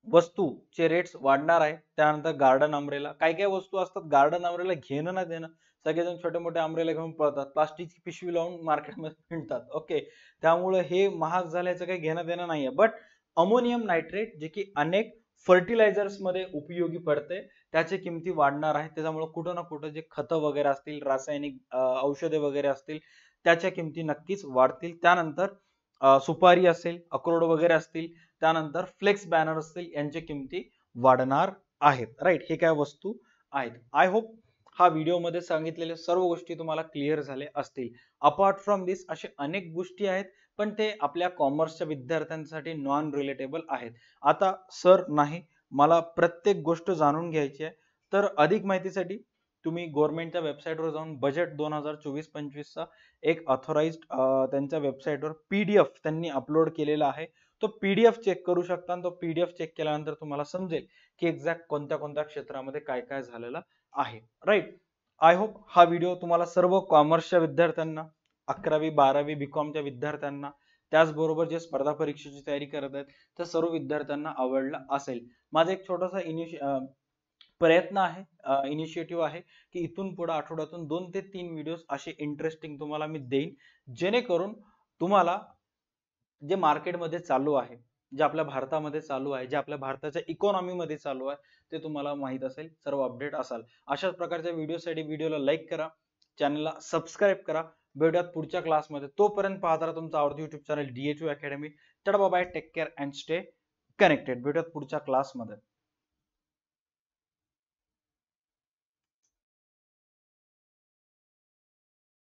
वस्तूचे रेट्स वाढणार आहे, त्यानंतर गार्डन अम्ब्रेला. काही काही वस्तू असतात गार्डन अम्ब्रेला घेणं ना देणं, सगळेजण छोटे मोठे अम्ब्रेला घेऊन पळतात, प्लास्टिकची पिशवी लावून मार्केटमध्ये फिरतात. ओके, त्यामुळे हे महाग झाल्याचं काही घेणं देणं नाहीये. बट अमोनियम नायट्रेट जे की अनेक फर्टिलायझर्स मध्ये उपयोगी पडते, त्याची किमती वाढणार आहे. त्याच्यामुळे कुठं ना कुठं जे खतं वगैरे असतील, रासायनिक औषधे वगैरे असतील, त्याच्या किमती नक्कीच वाढतील. त्यानंतर सुपारी असेल, अक्रोड वगैरे असतील, त्यानंतर फ्लेक्स बॅनर असतील, यांच्या किमती वाढणार आहेत. राईट. हे काय वस्तू आहेत. आय होप हा व्हिडिओ मध्ये सांगितलेल्या सर्व गोष्टी तुम्हाला क्लिअर झाले असतील. अपार्ट फ्रॉम दिस असे अनेक गोष्टी आहेत, पण ते आपल्या कॉमर्सच्या विद्यार्थ्यांसाठी नॉन रिलेटेबल आहेत. आता सर नाही, मला प्रत्येक गोष्ट जाणून घ्यायची आहे, तर अधिक माहितीसाठी तुम्ही गव्हर्नमेंटच्या वेबसाईटवर जाऊन बजेट 2024-25 चा एक ऑथोराइज्ड त्यांच्या वेबसाईटवर पीडीएफ त्यांनी अपलोड केलेला आहे, तो पीडीएफ चेक करू शकता. आणि तो पीडीएफ चेक केल्यानंतर तुम्हाला समजेल की एक्झॅक्ट कोणत्या कोणत्या क्षेत्रामध्ये काय काय झालेलं आहे. राईट. आय होप हा व्हिडिओ तुम्हाला सर्व कॉमर्सच्या विद्यार्थ्यांना, 11वी 12वी बीकॉमच्या विद्यार्थ्यांना, त्याचबरोबर जे स्पर्धा परीक्षेची तयारी करत आहेत त्या सर्व विद्यार्थ्यांना आवडला असेल. माझा एक छोटासा प्रयत्न आहे, इनिशिएटिव्ह आहे की इथून पुढे आठवड्यातून 2 ते 3 व्हिडिओज असे इंटरेस्टिंग तुम्हाला मी देईन, जेणेकरून तुम्हाला जे मार्केटमध्ये चालू आहे, जे आपल्या भारतामध्ये चालू आहे, जे आपल्या भारताच्या इकॉनॉमी मध्ये चालू आहे, ते तुम्हाला माहित असेल, सर्व अपडेट असाल. अशाच प्रकारच्या व्हिडिओसाठी व्हिडिओला लाईक करा, चॅनलला सबस्क्राईब करा. भेटूयात पुढच्या क्लासमध्ये. तोपर्यंत पाहत राहा तुमचा आवडती युट्यूब चॅनल DHU अकॅडमी. चला bye, take care and stay connected. भेटूयात पुढच्या क्लासमध्ये.